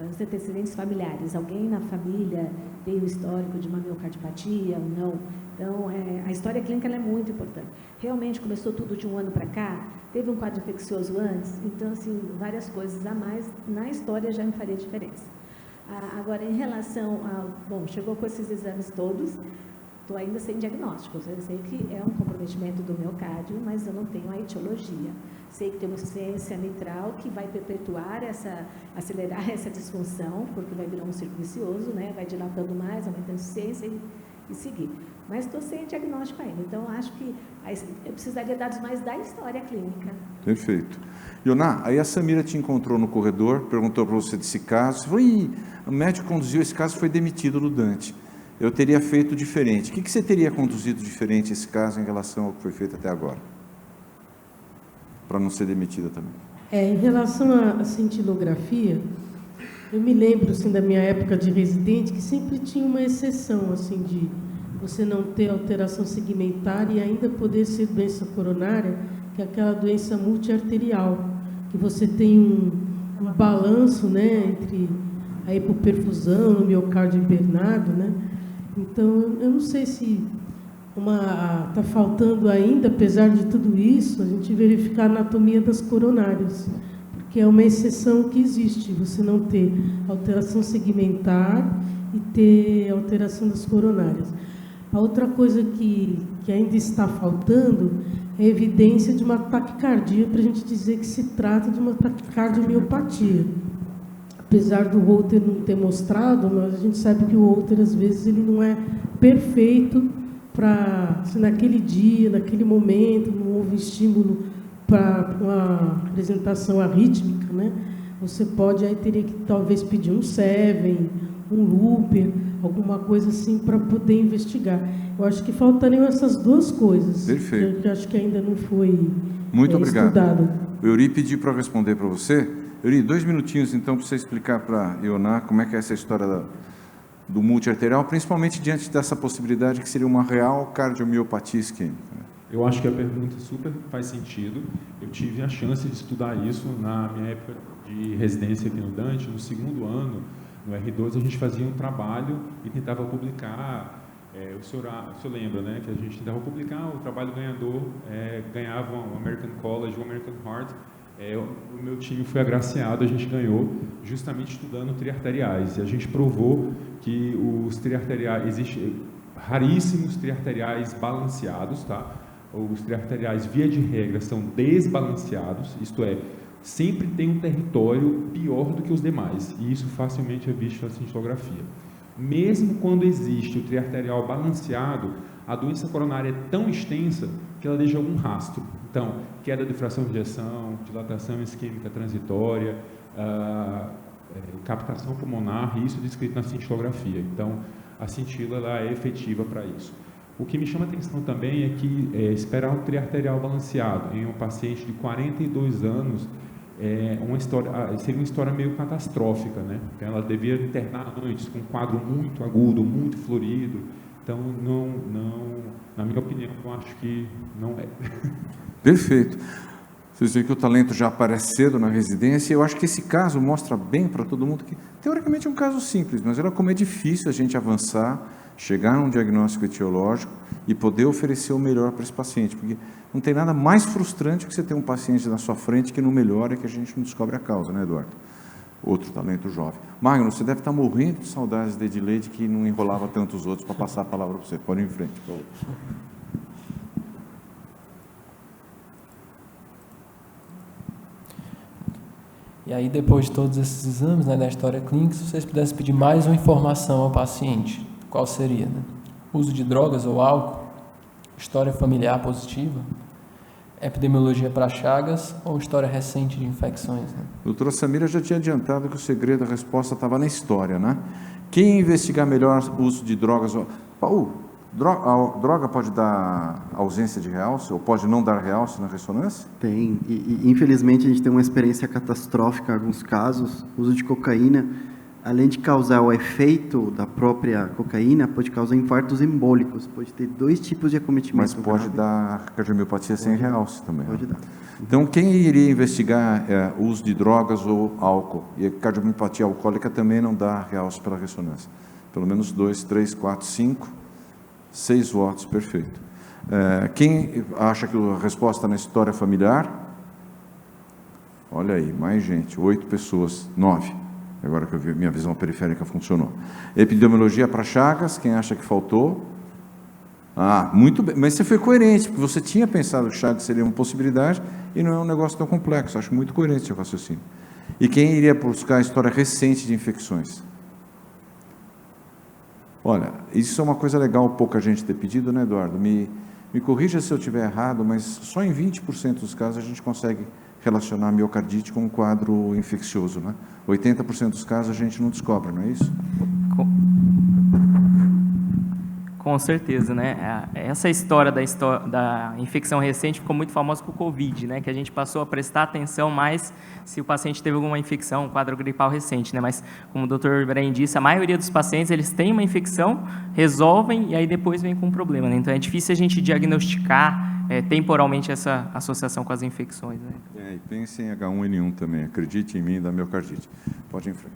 Os antecedentes familiares. Alguém na família tem o histórico de uma miocardiopatia ou não? Então, a história clínica ela é muito importante. Realmente, começou tudo de um ano para cá, teve um quadro infeccioso antes, então, assim, várias coisas a mais na história já me faria diferença. Agora, em relação ao... Bom, chegou com esses exames todos, estou ainda sem diagnóstico. Eu sei que é um comprometimento do miocárdio, mas eu não tenho a etiologia. Sei que tem uma insuficiência mitral que vai perpetuar acelerar essa disfunção, porque vai virar um círculo vicioso, né? Vai dilatando mais, aumentando a insuficiência e seguir. Mas estou sem diagnóstico ainda. Então, acho que eu precisaria de dados mais da história clínica. Perfeito. Ioná, aí a Samira te encontrou no corredor, perguntou para você desse caso, você falou: o médico conduziu esse caso, foi demitido do Dante. Eu teria feito diferente. O que você teria conduzido diferente esse caso em relação ao que foi feito até agora? Para não ser demitida também. Em relação à cintilografia, eu me lembro, assim, da minha época de residente, que sempre tinha uma exceção, assim, de você não ter alteração segmentar e ainda poder ser doença coronária, que é aquela doença multiarterial, que você tem um balanço, né, entre a hipoperfusão, o miocárdio hibernado, né? Então, eu não sei se está faltando ainda, apesar de tudo isso, a gente verificar a anatomia das coronárias, porque é uma exceção que existe, você não ter alteração segmentar e ter alteração das coronárias. A outra coisa que ainda está faltando é a evidência de uma taquicardia para a gente dizer que se trata de uma taquicardiomiopatia. Apesar do Holter não ter mostrado, mas a gente sabe que o Holter, às vezes, ele não é perfeito para, se naquele dia, naquele momento, não houve estímulo para uma apresentação arrítmica, né? Você pode, aí teria que talvez pedir um Seven, um Looper, alguma coisa assim para poder investigar. Eu acho que faltariam essas duas coisas. Perfeito. Que eu acho que ainda não foi Muito obrigado. estudado. O Euri pediu para responder para você. Euri, 2 minutinhos então para você explicar para a Ioná como é que é essa história do multiarterial, principalmente diante dessa possibilidade que seria uma real cardiomiopatia isquêmica. Eu acho que a pergunta super faz sentido. Eu tive a chance de estudar isso na minha época de residência aqui no Dante. No segundo ano, no R2, a gente fazia um trabalho e tentava publicar. O senhor lembra, né, que a gente tentava publicar, o trabalho ganhador ganhava o American College, o American Heart. O meu time foi agraciado, a gente ganhou justamente estudando triarteriais. E a gente provou que os triarteriais, existem raríssimos triarteriais balanceados, tá? Os triarteriais, via de regra, são desbalanceados, isto é, sempre tem um território pior do que os demais, e isso facilmente é visto na cintilografia. Mesmo quando existe o triarterial balanceado, a doença coronária é tão extensa que ela deixa algum rastro. Então, queda de fração de ejeção, dilatação isquêmica transitória, captação pulmonar, isso descrito na cintilografia. Então, a cintila ela é efetiva para isso. O que me chama a atenção também é que esperar um triarterial balanceado em um paciente de 42 anos seria uma história meio catastrófica, né? Ela devia internar antes com um quadro muito agudo, muito florido. Então, na minha opinião, eu acho que não é. Perfeito. Vocês veem que o talento já aparece cedo na residência. Eu acho que esse caso mostra bem para todo mundo que, teoricamente, é um caso simples, mas olha como é difícil a gente avançar, chegar a um diagnóstico etiológico e poder oferecer o melhor para esse paciente, porque não tem nada mais frustrante que você ter um paciente na sua frente que não melhora e que a gente não descobre a causa, né, Eduardo? Outro talento jovem. Magno, você deve estar morrendo de saudades de Edileide, que não enrolava tantos outros para passar a palavra para você. Pode ir em frente, por favor. E aí, depois de todos esses exames, né, da história clínica, se vocês pudessem pedir mais uma informação ao paciente, qual seria? Né? Uso de drogas ou álcool? História familiar positiva? Epidemiologia para Chagas ou história recente de infecções? Né? A doutora Samira já tinha adiantado que o segredo da resposta estava na história, né? Quem investigar melhor o uso de drogas... Paulo, droga pode dar ausência de realce ou pode não dar realce na ressonância? Tem, e infelizmente a gente tem uma experiência catastrófica em alguns casos. O uso de cocaína, além de causar o efeito da própria cocaína, pode causar infartos embólicos, pode ter 2 tipos de acometimento. Mas pode dar cardiomiopatia sem realce também. Pode dar. Então, quem iria investigar o uso de drogas ou álcool? E a cardiomiopatia alcoólica também não dá realce pela ressonância. Pelo menos 2, 3, 4, 5, 6 votos, perfeito. Quem acha que a resposta está na história familiar? Olha aí, mais gente, 8 pessoas, 9. Agora que eu vi, minha visão periférica funcionou. Epidemiologia para Chagas, quem acha que faltou? Muito bem, mas você foi coerente, porque você tinha pensado que Chagas seria uma possibilidade e não é um negócio tão complexo. Acho muito coerente o seu raciocínio. E quem iria buscar a história recente de infecções? Olha, isso é uma coisa legal, pouca gente ter pedido, né, Eduardo? Me corrija se eu estiver errado, mas só em 20% dos casos a gente consegue relacionar a miocardite com um quadro infeccioso, né? 80% dos casos a gente não descobre, não é isso? Com certeza, né? Essa história da infecção recente ficou muito famosa com o Covid, né? Que a gente passou a prestar atenção mais se o paciente teve alguma infecção, um quadro gripal recente, né? Mas, como o Dr. Ibrahim disse, a maioria dos pacientes, eles têm uma infecção, resolvem e aí depois vem com um problema, né? Então, é difícil a gente diagnosticar temporalmente essa associação com as infecções, né? E pense em H1N1 também, acredite em mim, da miocardite. Pode ir em frente.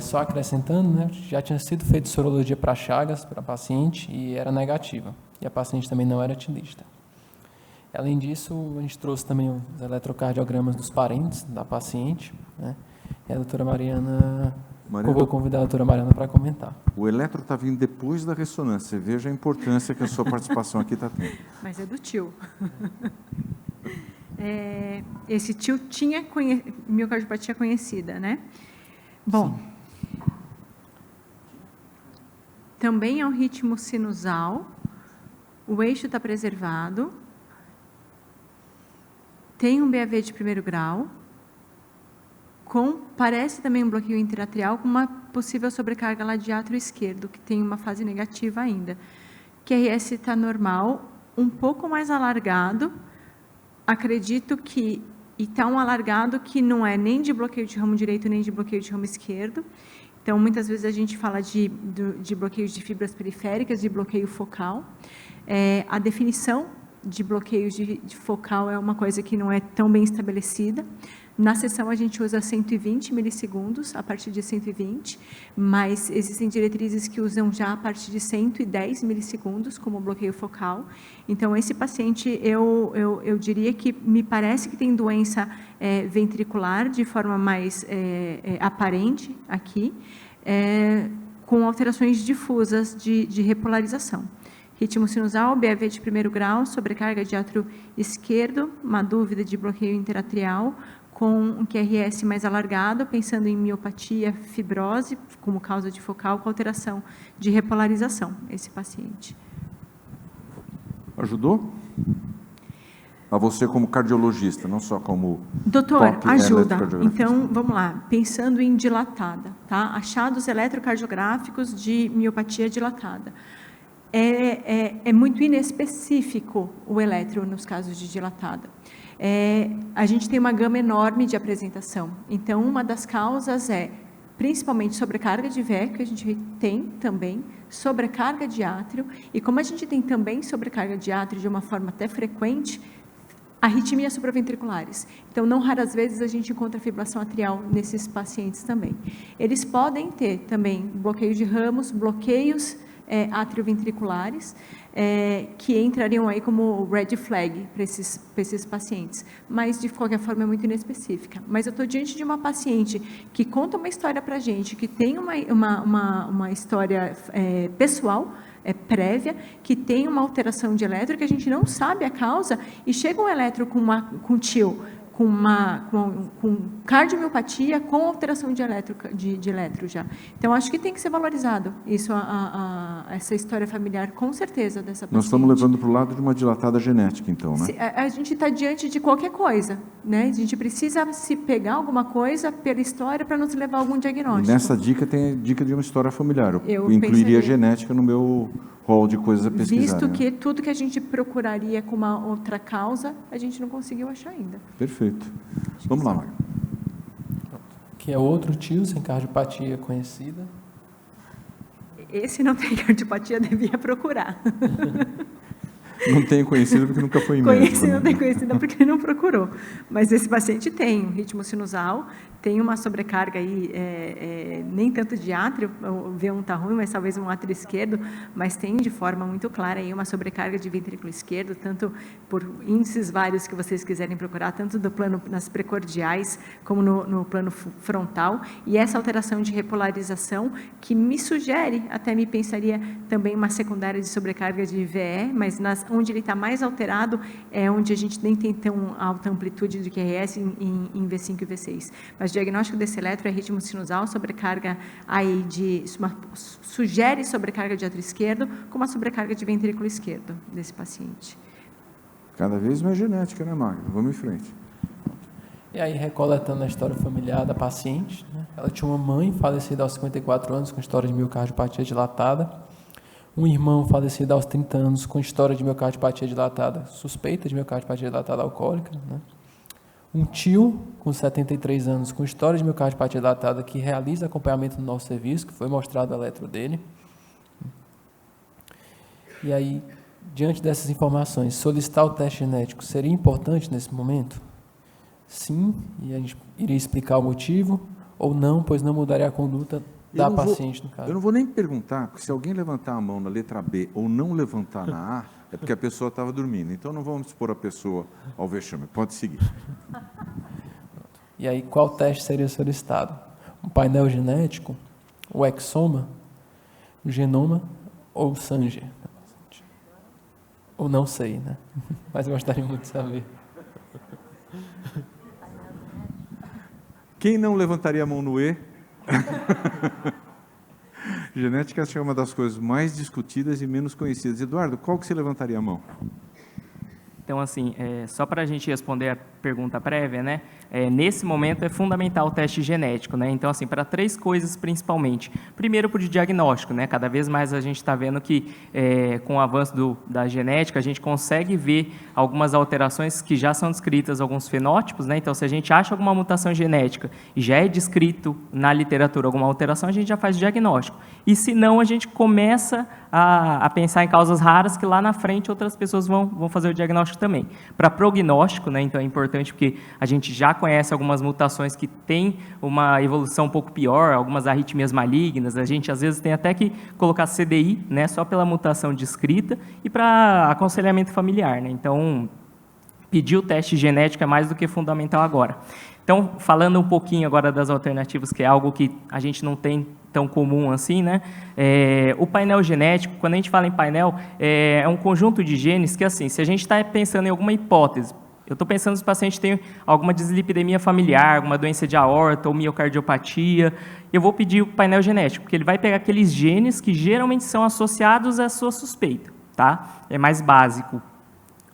Só acrescentando, né, já tinha sido feita sorologia para Chagas para a paciente e era negativa. E a paciente também não era etilista. Além disso, a gente trouxe também os eletrocardiogramas dos parentes da paciente, né? E a doutora Mariana... Vou convidar a doutora Mariana para comentar. O eletro está vindo depois da ressonância. Veja a importância que a sua participação aqui está tendo. Mas é do tio. Esse tio tinha miocardiopatia conhecida, né? Bom, também é um ritmo sinusal, o eixo está preservado, tem um BAV de 1º grau, parece também um bloqueio interatrial com uma possível sobrecarga lá de átrio esquerdo, que tem uma fase negativa ainda. QRS está normal, um pouco mais alargado, acredito que... E está um alargado que não é nem de bloqueio de ramo direito, nem de bloqueio de ramo esquerdo. Então, muitas vezes a gente fala de bloqueios de fibras periféricas, de bloqueio focal. A definição de bloqueios de focal é uma coisa que não é tão bem estabelecida. Na sessão, a gente usa 120 milissegundos, a partir de 120, mas existem diretrizes que usam já a partir de 110 milissegundos como bloqueio focal. Então, esse paciente, eu diria que me parece que tem doença ventricular de forma mais aparente aqui, com alterações difusas de repolarização. Ritmo sinusal, BAV de 1º grau, sobrecarga de átrio esquerdo, uma dúvida de bloqueio interatrial, com um QRS mais alargado, pensando em miopatia, fibrose, como causa de focal, com alteração de repolarização, esse paciente. Ajudou? A você como cardiologista, não só como... Doutor, ajuda. Então, vamos lá. Pensando em dilatada, tá? Achados eletrocardiográficos de miopatia dilatada. é muito inespecífico o eletro nos casos de dilatada. A gente tem uma gama enorme de apresentação. Então, uma das causas é, principalmente, sobrecarga de VE, que a gente tem também, sobrecarga de átrio, e como a gente tem também sobrecarga de átrio de uma forma até frequente, arritmias supraventriculares. Então, não raras vezes a gente encontra fibrilação atrial nesses pacientes também. Eles podem ter também bloqueio de ramos, bloqueios atrioventriculares, que entrariam aí como red flag para esses pacientes, mas de qualquer forma é muito inespecífica. Mas eu estou diante de uma paciente que conta uma história para a gente, que tem uma história pessoal, prévia, que tem uma alteração de eletro que a gente não sabe a causa, e chega um eletro com TIL, com cardiomiopatia, com alteração de eletro já. Então, acho que tem que ser valorizado isso, essa história familiar, com certeza, dessa paciente. Nós estamos levando para o lado de uma dilatada genética, então, né? A gente está diante de qualquer coisa, né? A gente precisa se pegar alguma coisa pela história para nos levar a algum diagnóstico. E nessa dica tem a dica de uma história familiar. Eu pensaria. incluiria a genética no meu rol de coisas a pesquisar. Visto né? que tudo que a gente procuraria com uma outra causa, a gente não conseguiu achar ainda. Perfeito. Vamos lá, Magno. Que é outro TIL sem cardiopatia conhecida. Esse não tem cardiopatia, devia procurar. Não tenho conhecido porque nunca foi em médico. Não tem conhecido porque não procurou. Mas esse paciente tem um ritmo sinusal, tem uma sobrecarga aí, nem tanto de átrio, o V1 está ruim, mas talvez um átrio esquerdo, mas tem de forma muito clara aí uma sobrecarga de ventrículo esquerdo, tanto por índices vários que vocês quiserem procurar, tanto do plano nas precordiais, como no plano frontal, e essa alteração de repolarização que me sugere, até me pensaria também uma secundária de sobrecarga de VE, mas onde ele está mais alterado é onde a gente nem tem tão alta amplitude do QRS em V5 e V6. Mas o diagnóstico desse eletro é ritmo sinusal, sobrecarga aí sugere sobrecarga de átrio esquerdo com uma sobrecarga de ventrículo esquerdo desse paciente. Cada vez mais genética, né, Magno? Vamos em frente. E aí, recoletando a história familiar da paciente, né? Ela tinha uma mãe falecida aos 54 anos com história de miocardiopatia dilatada, um irmão falecido aos 30 anos com história de miocardiopatia dilatada, suspeita de miocardiopatia dilatada alcoólica, né? Um tio com 73 anos com história de miocardiopatia dilatada que realiza acompanhamento no nosso serviço, que foi mostrado o eletro dele. E aí, diante dessas informações, solicitar o teste genético seria importante nesse momento? Sim, e a gente iria explicar o motivo, ou não, pois não mudaria a conduta da paciente, no caso. Eu não vou nem perguntar, porque se alguém levantar a mão na letra B ou não levantar na A, é porque a pessoa estava dormindo. Então, não vamos expor a pessoa ao vexame. Pode seguir. E aí, qual teste seria solicitado? Um painel genético, o exoma, o genoma ou o Sanger? Ou não sei, né? Mas eu gostaria muito de saber. Quem não levantaria a mão no E? Genética acho que é uma das coisas mais discutidas e menos conhecidas. Eduardo, qual que você levantaria a mão? Então, assim, só para a gente responder a pergunta prévia, né? Nesse momento é fundamental o teste genético, né? Então, assim, para 3 coisas principalmente. Primeiro, para o diagnóstico, né? Cada vez mais a gente está vendo que, com o avanço da genética, a gente consegue ver algumas alterações que já são descritas, alguns fenótipos, né? Então, se a gente acha alguma mutação genética e já é descrito na literatura alguma alteração, a gente já faz o diagnóstico. E, se não, a gente começa a pensar em causas raras que lá na frente outras pessoas vão fazer o diagnóstico também. Para prognóstico, né? Então, é importante porque a gente já conhece algumas mutações que têm uma evolução um pouco pior, algumas arritmias malignas, a gente às vezes tem até que colocar CDI, né, só pela mutação descrita, e para aconselhamento familiar, né? Então, pedir o teste genético é mais do que fundamental agora. Então, falando um pouquinho agora das alternativas, que é algo que a gente não tem tão comum assim, né? O painel genético, quando a gente fala em painel, é um conjunto de genes que, assim, se a gente está pensando em alguma hipótese, eu estou pensando se o paciente tem alguma dislipidemia familiar, alguma doença de aorta ou miocardiopatia, eu vou pedir o painel genético, porque ele vai pegar aqueles genes que geralmente são associados à sua suspeita, tá? É mais básico.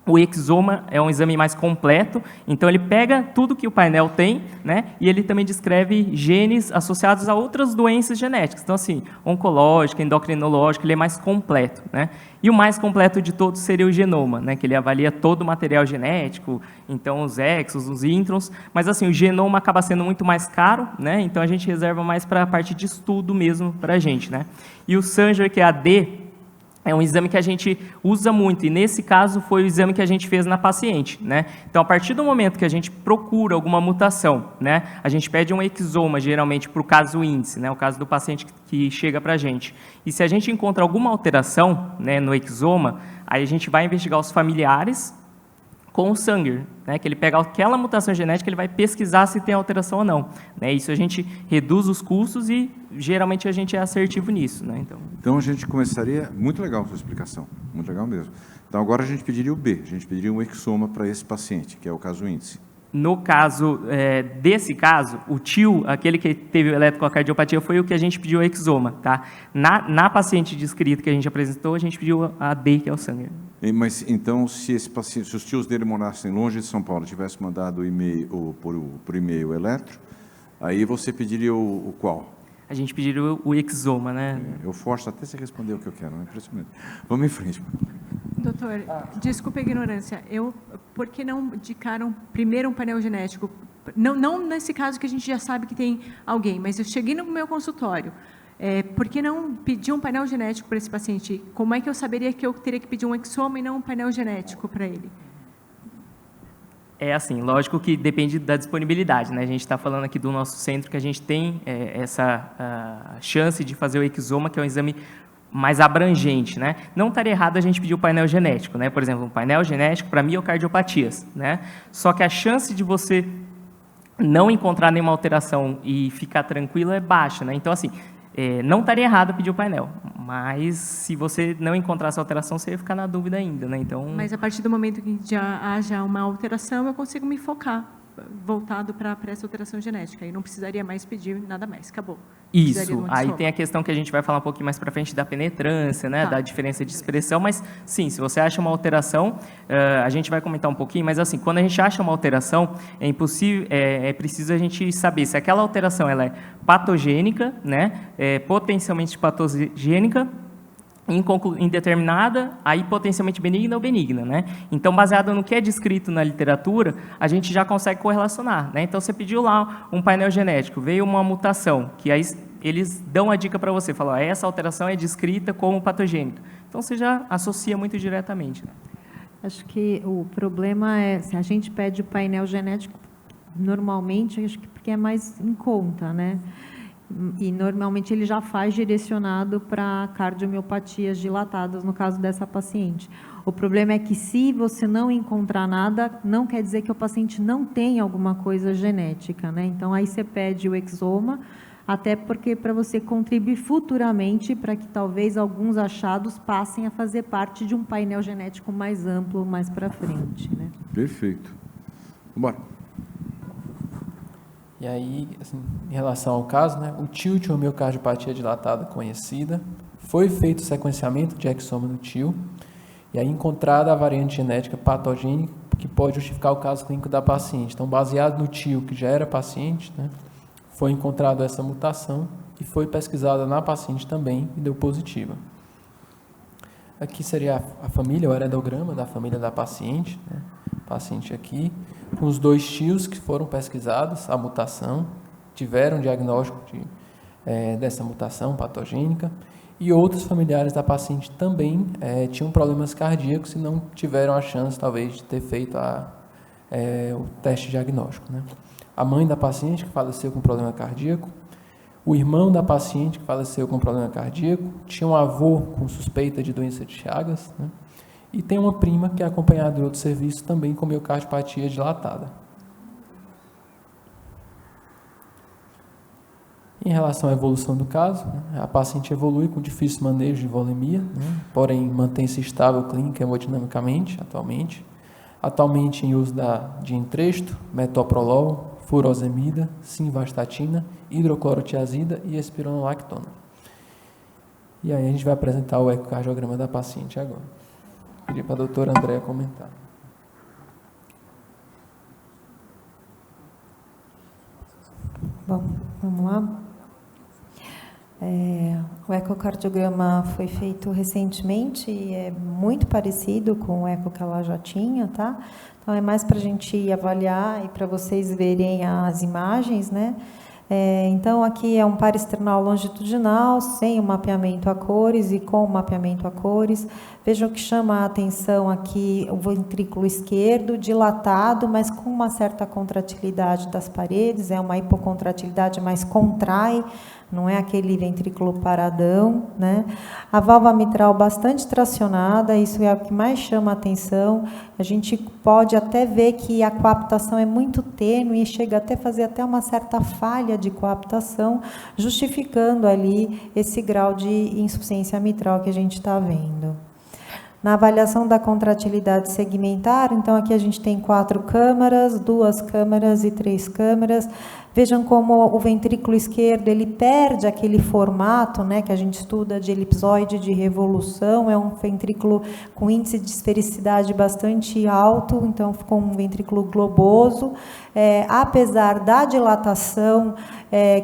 O exoma é um exame mais completo, então ele pega tudo que o painel tem, né, e ele também descreve genes associados a outras doenças genéticas. Então, assim, oncológica, endocrinológica, ele é mais completo, né? E o mais completo de todos seria o genoma, né, que ele avalia todo o material genético, então os exons, os introns, mas assim, o genoma acaba sendo muito mais caro, né, então a gente reserva mais para a parte de estudo mesmo para a gente, né? E o Sanger, que é a D, é um exame que a gente usa muito, e nesse caso foi o exame que a gente fez na paciente, né? Então, a partir do momento que a gente procura alguma mutação, né, a gente pede um exoma, geralmente, para o caso índice, né, o caso do paciente que chega para a gente. E se a gente encontra alguma alteração, né, no exoma, aí a gente vai investigar os familiares com o Sanger, né, que ele pega aquela mutação genética, ele vai pesquisar se tem alteração ou não, né? Isso a gente reduz os custos e geralmente a gente é assertivo nisso, né? Então a gente começaria, muito legal a sua explicação, muito legal mesmo. Então agora a gente pediria o B, a gente pediria um exoma para esse paciente, que é o caso índice. No caso, desse caso, o tio, aquele que teve eletrocardiopatia, foi o que a gente pediu o exoma, tá? Na paciente descrita que a gente apresentou, a gente pediu a D, que é o Sanger. Mas então, se esse paciente, se os tios dele morassem longe de São Paulo, tivesse mandado o e-mail por e-mail eletro, aí você pediria o qual? A gente pediria o exoma, né? Eu forço até você responder o que eu quero, é impressionante. Vamos em frente. Doutor, desculpe a ignorância. Por que não indicaram primeiro um painel genético? Não nesse caso que a gente já sabe que tem alguém, mas eu cheguei no meu consultório. Por que não pedir um painel genético para esse paciente? Como é que eu saberia que eu teria que pedir um exoma e não um painel genético para ele? É assim, lógico que depende da disponibilidade, né? A gente está falando aqui do nosso centro que a gente tem essa chance de fazer o exoma, que é um exame mais abrangente, né? Não estaria errado a gente pedir o painel genético, né? Por exemplo, um painel genético para miocardiopatias, né? Só que a chance de você não encontrar nenhuma alteração e ficar tranquilo é baixa, né? Então, assim, não estaria errado pedir o painel, mas se você não encontrar essa alteração, você ia ficar na dúvida ainda, né? Então, mas a partir do momento que já haja uma alteração, eu consigo me focar voltado para essa alteração genética, e não precisaria mais pedir nada mais, acabou. Isso, aí tem a questão que a gente vai falar um pouquinho mais para frente da penetrância, né, da diferença de expressão, mas sim, se você acha uma alteração, a gente vai comentar um pouquinho, mas assim, quando a gente acha uma alteração, é preciso a gente saber se aquela alteração ela é patogênica, né, potencialmente patogênica, indeterminada, aí potencialmente benigna ou benigna, né? Então, baseado no que é descrito na literatura, a gente já consegue correlacionar, né? Então, você pediu lá um painel genético, veio uma mutação, que aí eles dão a dica para você, falam, essa alteração é descrita como patogênica. Então, você já associa muito diretamente, né? Acho que o problema é, se a gente pede o painel genético, normalmente, acho que porque é mais em conta, né? E, normalmente, ele já faz direcionado para cardiomiopatias dilatadas, no caso dessa paciente. O problema é que, se você não encontrar nada, não quer dizer que o paciente não tem alguma coisa genética, né? Então, aí você pede o exoma, até porque para você contribuir futuramente para que talvez alguns achados passem a fazer parte de um painel genético mais amplo, mais para frente, né? Perfeito. Vamos embora. E aí, assim, em relação ao caso, né, o tio tinha uma miocardiopatia dilatada conhecida, foi feito o sequenciamento de exoma no tio, e aí encontrada a variante genética patogênica que pode justificar o caso clínico da paciente. Então, baseado no tio que já era paciente, né, foi encontrada essa mutação e foi pesquisada na paciente também e deu positiva. Aqui seria a família, o heredograma da família da paciente, né, paciente aqui, com os 2 tios que foram pesquisados, a mutação, tiveram diagnóstico dessa mutação patogênica, e outros familiares da paciente também tinham problemas cardíacos e não tiveram a chance, talvez, de ter feito o teste diagnóstico, né? A mãe da paciente, que faleceu com problema cardíaco, o irmão da paciente, que faleceu com problema cardíaco, tinha um avô com suspeita de doença de Chagas, né? E tem uma prima que é acompanhada de outro serviço também com miocardiopatia dilatada. Em relação à evolução do caso, né, a paciente evolui com difícil manejo de volemia, né, porém mantém-se estável clínica e hemodinamicamente atualmente. Atualmente em uso de entresto, metoprolol, furosemida, simvastatina, hidroclorotiazida e espironolactona. E aí a gente vai apresentar o ecocardiograma da paciente agora. Queria para a doutora Andréa comentar. Bom, vamos lá. O ecocardiograma foi feito recentemente e é muito parecido com o eco que ela já tinha, tá? Então, é mais para a gente avaliar e para vocês verem as imagens, né? Então, aqui é um paresternal longitudinal, sem o mapeamento a cores e com o mapeamento a cores. Vejam que chama a atenção aqui o ventrículo esquerdo, dilatado, mas com uma certa contratilidade das paredes, é uma hipocontratilidade, mas contrai, não é aquele ventrículo paradão, né? A válvula mitral bastante tracionada, isso é o que mais chama a atenção. A gente pode até ver que a coaptação é muito tênue e chega até a fazer até uma certa falha de coaptação, justificando ali esse grau de insuficiência mitral que a gente está vendo. Na avaliação da contratilidade segmentar, então aqui a gente tem 4 câmaras, 2 câmaras e 3 câmaras. Vejam como o ventrículo esquerdo, ele perde aquele formato, né, que a gente estuda de elipsoide de revolução, é um ventrículo com índice de esfericidade bastante alto, então ficou um ventrículo globoso. Apesar da dilatação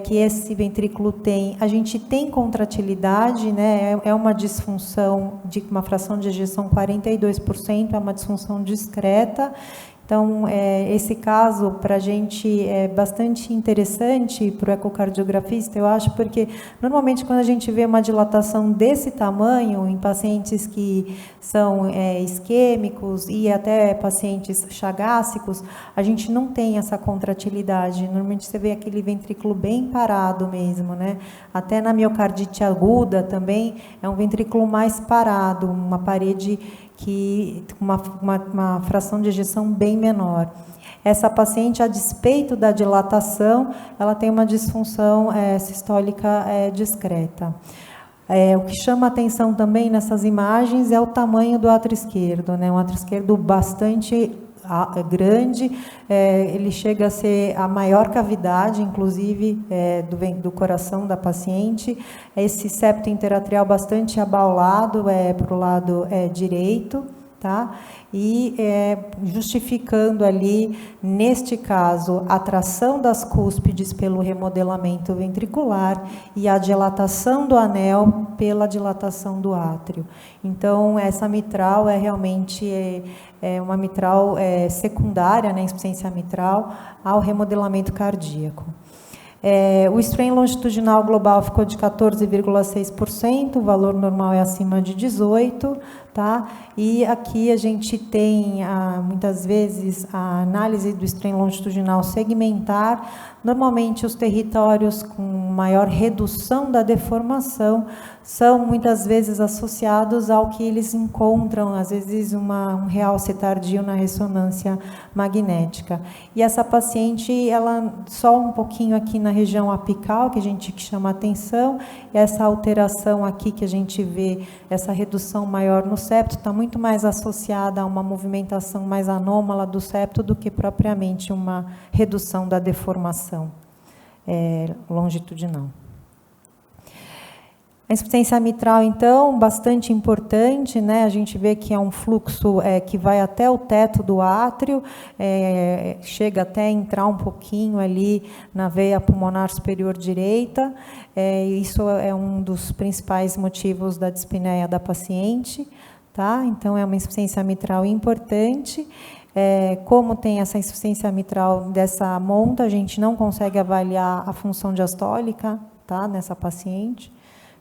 que esse ventrículo tem, a gente tem contratilidade, né, é uma disfunção de uma fração de ejeção 42%, é uma disfunção discreta. Então, esse caso, para a gente, é bastante interessante para o ecocardiografista, eu acho, porque, normalmente, quando a gente vê uma dilatação desse tamanho, em pacientes que são isquêmicos e até pacientes chagássicos, a gente não tem essa contratilidade. Normalmente, você vê aquele ventrículo bem parado mesmo, né? Até na miocardite aguda também, é um ventrículo mais parado, uma parede que uma fração de ejeção bem menor. Essa paciente, a despeito da dilatação, ela tem uma disfunção sistólica discreta. O que chama atenção também nessas imagens é o tamanho do átrio esquerdo, né? Um átrio esquerdo bastante grande, ele chega a ser a maior cavidade, inclusive, do coração da paciente. Esse septo interatrial bastante abaulado para o lado direito, tá? E justificando ali, neste caso, a tração das cúspides pelo remodelamento ventricular e a dilatação do anel pela dilatação do átrio. Então, essa mitral realmente uma mitral secundária, né, insuficiência mitral, ao remodelamento cardíaco. O strain longitudinal global ficou de 14,6%, o valor normal é acima de 18%, tá? E aqui a gente tem, muitas vezes, a análise do strain longitudinal segmentar. Normalmente, os territórios com maior redução da deformação são, muitas vezes, associados ao que eles encontram, às vezes, um realce tardio na ressonância magnética. E essa paciente, ela só um pouquinho aqui na região apical, que chama atenção, e essa alteração aqui que a gente vê, essa redução maior no septo, está muito mais associada a uma movimentação mais anômala do septo do que propriamente uma redução da deformação longitudinal. A insuficiência mitral, então, bastante importante, né? A gente vê que é um fluxo que vai até o teto do átrio, chega até a entrar um pouquinho ali na veia pulmonar superior direita. Isso é um dos principais motivos da dispneia da paciente, tá? Então, é uma insuficiência mitral importante. Como tem essa insuficiência mitral dessa monta, a gente não consegue avaliar a função diastólica, tá, nessa paciente.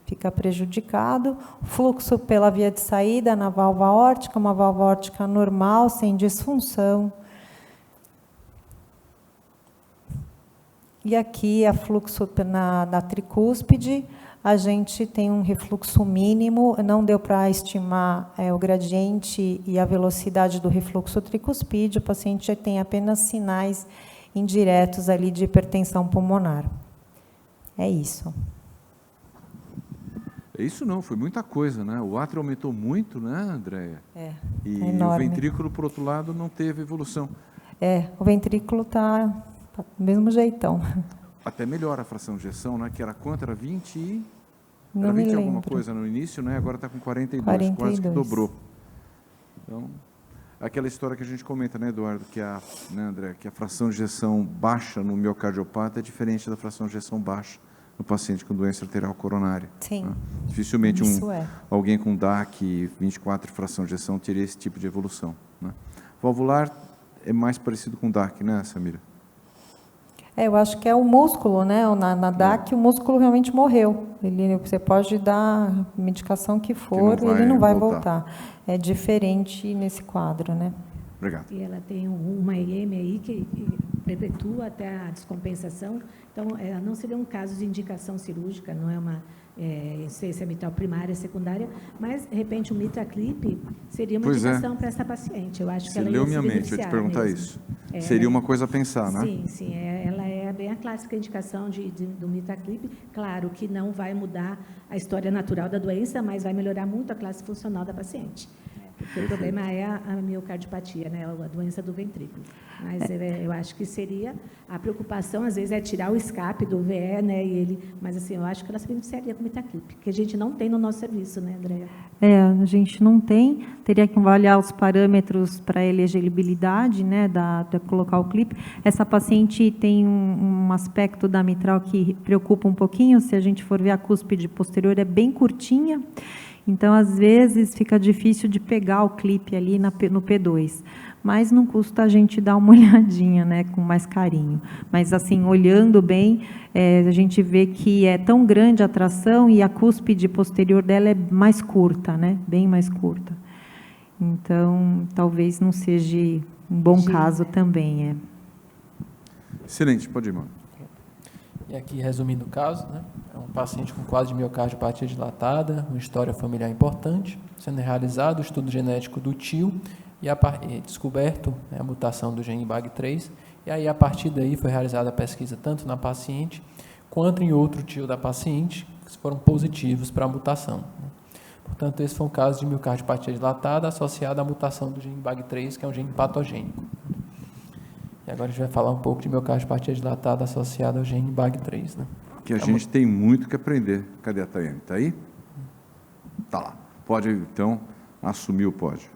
Fica prejudicado. Fluxo pela via de saída na válvula aórtica, uma válvula aórtica normal, sem disfunção. E aqui, a fluxo na tricúspide, a gente tem um refluxo mínimo, não deu para estimar o gradiente e a velocidade do refluxo tricuspídeo, o paciente já tem apenas sinais indiretos ali de hipertensão pulmonar. É isso. Isso não, foi muita coisa, né? O átrio aumentou muito, né, Andréia? E enorme. O ventrículo, por outro lado, não teve evolução. O ventrículo está do mesmo jeitão. Até melhora a fração de ejeção, né? Que era quanto? Era 20 Não era 20 alguma lembro. coisa no início, né? Agora está com 42, 42, quase que dobrou. Então, aquela história que a gente comenta, né, Eduardo, né, André, que a fração de ejeção baixa no miocardiopata é diferente da fração de ejeção baixa no paciente com doença arterial coronária. Sim. Né? Dificilmente É. alguém com DAC 24 fração de ejeção teria esse tipo de evolução. Né? Valvular é mais parecido com DAC, né, Samira? Eu acho que é o músculo, né? Na DAC, o músculo realmente morreu. Você pode dar medicação que for, ele não vai voltar. É diferente nesse quadro, né? Obrigado. E ela tem uma EM aí que perpetua até a descompensação. Então, não seria um caso de indicação cirúrgica, não é uma insuficiência mitral primária, secundária, mas, de repente, o mitraclip seria uma indicação para essa paciente. Eu acho que ela leu minha mente, eu ia te perguntar mesmo. Isso. Seria uma coisa a pensar, né? Sim, sim. Ela é bem a clássica indicação do mitraclip. Claro que não vai mudar a história natural da doença, mas vai melhorar muito a classe funcional da paciente. Porque o problema é a miocardiopatia, né? A doença do ventrículo. Mas eu acho que seria a preocupação, às vezes, é tirar o escape do VE, né? Mas assim, eu acho que ela se beneficiaria com mitraclip, que a gente não tem no nosso serviço, né, Andréa? A gente não tem, teria que avaliar os parâmetros para elegibilidade, né, de colocar o clipe. Essa paciente tem um aspecto da mitral que preocupa um pouquinho, se a gente for ver a cúspide posterior, é bem curtinha. Então, às vezes, fica difícil de pegar o clipe ali no P2. Mas não custa a gente dar uma olhadinha, né, com mais carinho. Mas, assim, olhando bem, a gente vê que é tão grande a tração e a cúspide posterior dela é mais curta, né, bem mais curta. Então, talvez não seja um bom caso também. Excelente, pode ir, mano. E aqui, resumindo o caso, né? É um paciente com quadro de miocardiopatia dilatada, uma história familiar importante, sendo realizado o estudo genético do tio e descoberto a mutação do gene BAG3, e aí, a partir daí, foi realizada a pesquisa tanto na paciente quanto em outro tio da paciente, que foram positivos para a mutação. Portanto, esse foi um caso de miocardiopatia dilatada associada à mutação do gene BAG3, que é um gene patogênico. E agora a gente vai falar um pouco de miocardiopatia dilatada associada ao gene BAG3, né? Que a gente tem muito que aprender. Cadê a Tayane? Está aí? Está lá. Pode, então, assumir o pódio.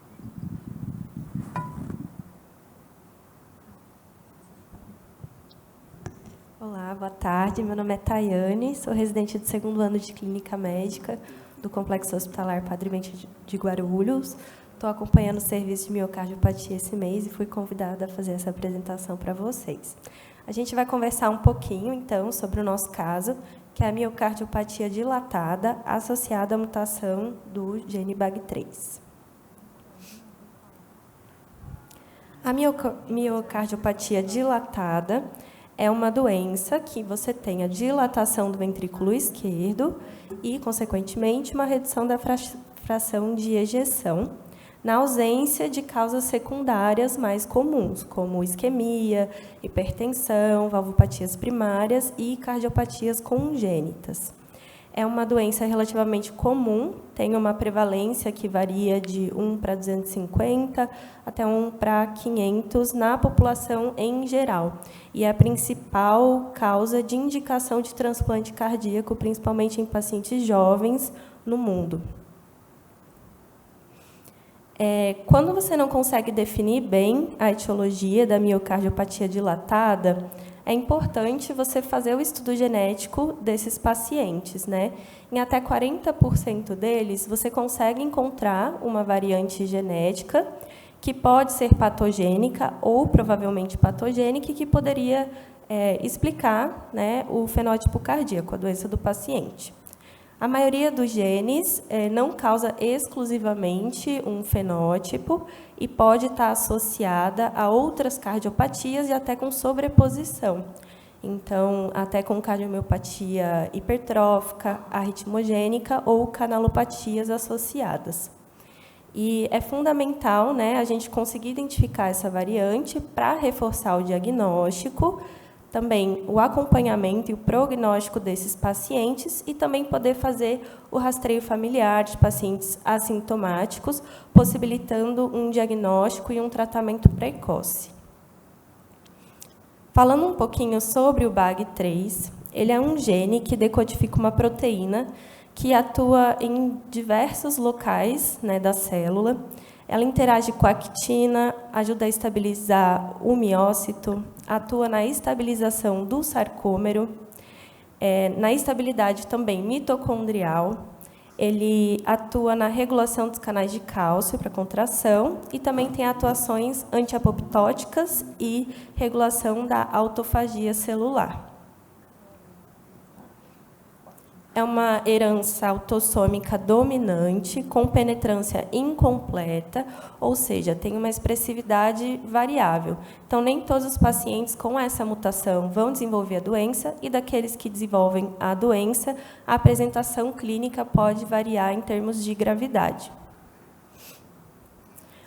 Olá, boa tarde. Meu nome é Tayane, sou residente do 2º ano de Clínica Médica do Complexo Hospitalar Padre Bento de Guarulhos. Estou acompanhando o serviço de miocardiopatia esse mês e fui convidada a fazer essa apresentação para vocês. A gente vai conversar um pouquinho, então, sobre o nosso caso, que é a miocardiopatia dilatada associada à mutação do gene BAG3. A miocardiopatia dilatada é uma doença que você tem a dilatação do ventrículo esquerdo e, consequentemente, uma redução da fração de ejeção, na ausência de causas secundárias mais comuns, como isquemia, hipertensão, valvopatias primárias e cardiopatias congênitas. É uma doença relativamente comum, tem uma prevalência que varia de 1 para 250 até 1 para 500 na população em geral. E é a principal causa de indicação de transplante cardíaco, principalmente em pacientes jovens no mundo. Quando você não consegue definir bem a etiologia da miocardiopatia dilatada, é importante você fazer o estudo genético desses pacientes, né? Em até 40% deles, você consegue encontrar uma variante genética que pode ser patogênica ou provavelmente patogênica e que poderia explicar, né, o fenótipo cardíaco, a doença do paciente. A maioria dos genes não causa exclusivamente um fenótipo e pode estar associada a outras cardiopatias e até com sobreposição. Então, até com cardiomiopatia hipertrófica, arritmogênica ou canalopatias associadas. E é fundamental, né, a gente conseguir identificar essa variante para reforçar o diagnóstico, também o acompanhamento e o prognóstico desses pacientes e também poder fazer o rastreio familiar de pacientes assintomáticos, possibilitando um diagnóstico e um tratamento precoce. Falando um pouquinho sobre o BAG3, ele é um gene que decodifica uma proteína que atua em diversos locais, né, da célula. Ela interage com a actina, ajuda a estabilizar o miócito, atua na estabilização do sarcômero, na estabilidade também mitocondrial. Ele atua na regulação dos canais de cálcio para contração e também tem atuações antiapoptóticas e regulação da autofagia celular. É uma herança autossômica dominante, com penetrância incompleta, ou seja, tem uma expressividade variável. Então, nem todos os pacientes com essa mutação vão desenvolver a doença, e daqueles que desenvolvem a doença, a apresentação clínica pode variar em termos de gravidade.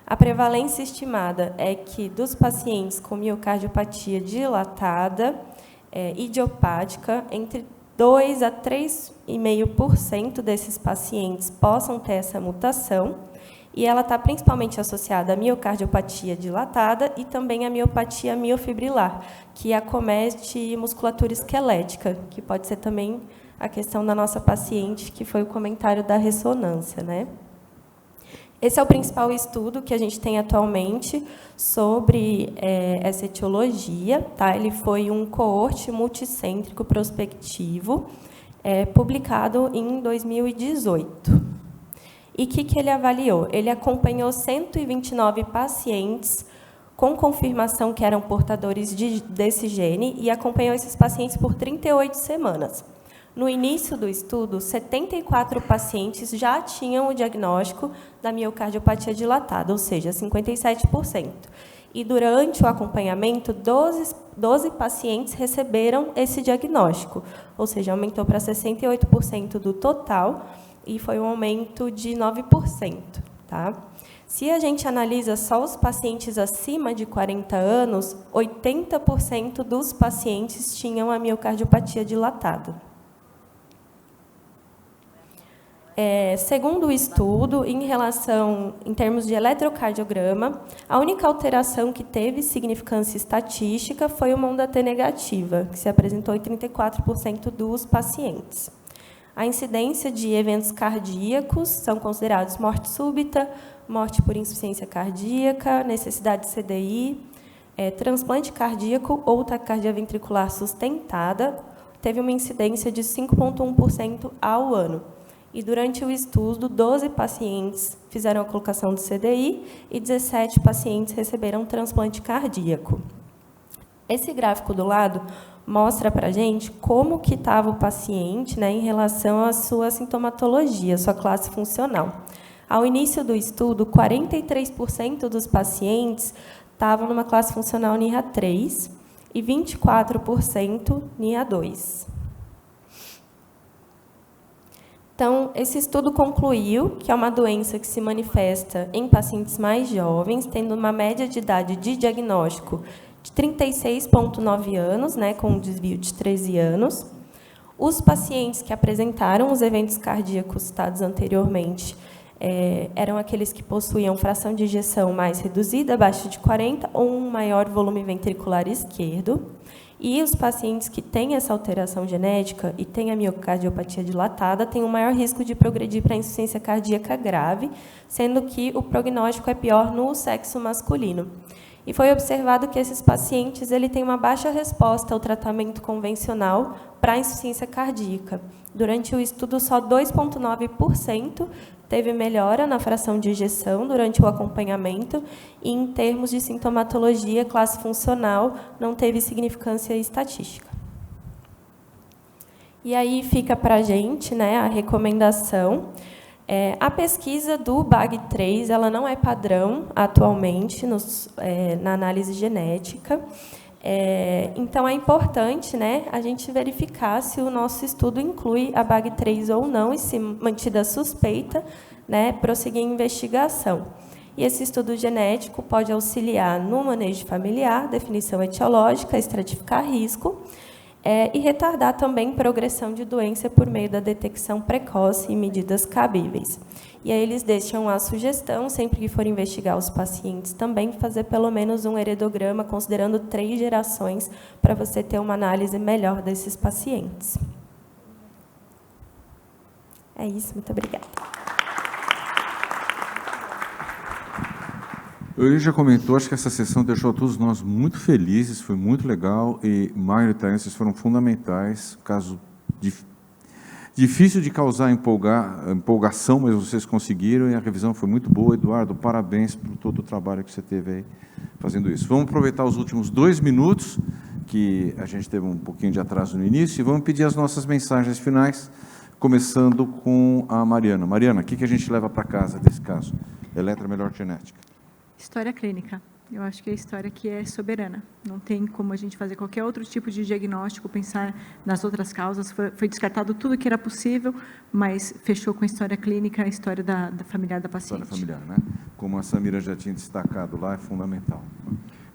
A prevalência estimada é que dos pacientes com miocardiopatia dilatada, idiopática, entre 2 a 3,5% desses pacientes possam ter essa mutação, e ela está principalmente associada à miocardiopatia dilatada e também à miopatia miofibrilar, que acomete musculatura esquelética, que pode ser também a questão da nossa paciente, que foi o comentário da ressonância, né? Esse é o principal estudo que a gente tem atualmente sobre essa etiologia. Tá? Ele foi um coorte multicêntrico prospectivo, publicado em 2018. E o que ele avaliou? Ele acompanhou 129 pacientes com confirmação que eram portadores desse gene e acompanhou esses pacientes por 38 semanas. No início do estudo, 74 pacientes já tinham o diagnóstico da miocardiopatia dilatada, ou seja, 57%. E durante o acompanhamento, 12 pacientes receberam esse diagnóstico, ou seja, aumentou para 68% do total, e foi um aumento de 9%. Tá? Se a gente analisa só os pacientes acima de 40 anos, 80% dos pacientes tinham a miocardiopatia dilatada. Segundo o estudo, em termos de eletrocardiograma, a única alteração que teve significância estatística foi uma onda T negativa, que se apresentou em 34% dos pacientes. A incidência de eventos cardíacos são considerados morte súbita, morte por insuficiência cardíaca, necessidade de CDI, transplante cardíaco ou taquicardia ventricular sustentada, teve uma incidência de 5,1% ao ano. E, durante o estudo, 12 pacientes fizeram a colocação do CDI e 17 pacientes receberam transplante cardíaco. Esse gráfico do lado mostra para a gente como que estava o paciente, né, em relação à sua sintomatologia, sua classe funcional. Ao início do estudo, 43% dos pacientes estavam numa classe funcional NIHA 3 e 24% NIHA 2. Então, esse estudo concluiu que é uma doença que se manifesta em pacientes mais jovens, tendo uma média de idade de diagnóstico de 36,9 anos, né, com um desvio de 13 anos. Os pacientes que apresentaram os eventos cardíacos citados anteriormente eram aqueles que possuíam fração de ejeção mais reduzida, abaixo de 40, ou um maior volume ventricular esquerdo. E os pacientes que têm essa alteração genética e têm a miocardiopatia dilatada têm um maior risco de progredir para insuficiência cardíaca grave, sendo que o prognóstico é pior no sexo masculino. E foi observado que esses pacientes têm uma baixa resposta ao tratamento convencional para a insuficiência cardíaca. Durante o estudo, só 2,9% teve melhora na fração de ejeção durante o acompanhamento, e, em termos de sintomatologia, classe funcional, não teve significância estatística. E aí fica para a gente, né, a recomendação. A pesquisa do BAG3 ela não é padrão atualmente na análise genética. Então, é importante, né, a gente verificar se o nosso estudo inclui a BAG3 ou não, e, se mantida a suspeita, né, prosseguir a investigação. E esse estudo genético pode auxiliar no manejo familiar, definição etiológica, estratificar risco, e retardar também progressão de doença por meio da detecção precoce e medidas cabíveis. E aí eles deixam a sugestão, sempre que for investigar os pacientes, também fazer pelo menos um heredograma, considerando 3 gerações, para você ter uma análise melhor desses pacientes. É isso, muito obrigada. Ele já comentou, acho que essa sessão deixou todos nós muito felizes, foi muito legal e, Maio e Thaís, vocês foram fundamentais. Caso difícil de causar empolgação, mas vocês conseguiram e a revisão foi muito boa. Eduardo, parabéns por todo o trabalho que você teve aí fazendo isso. Vamos aproveitar os últimos 2 minutos, que a gente teve um pouquinho de atraso no início, e vamos pedir as nossas mensagens finais, começando com a Mariana. Mariana, o que a gente leva para casa desse caso? Eletra Melhor Genética. História clínica. Eu acho que é a história que é soberana. Não tem como a gente fazer qualquer outro tipo de diagnóstico, pensar nas outras causas. Foi descartado tudo que era possível, mas fechou com a história clínica, a história da familiar da paciente. História familiar, né? Como a Samira já tinha destacado lá, é fundamental.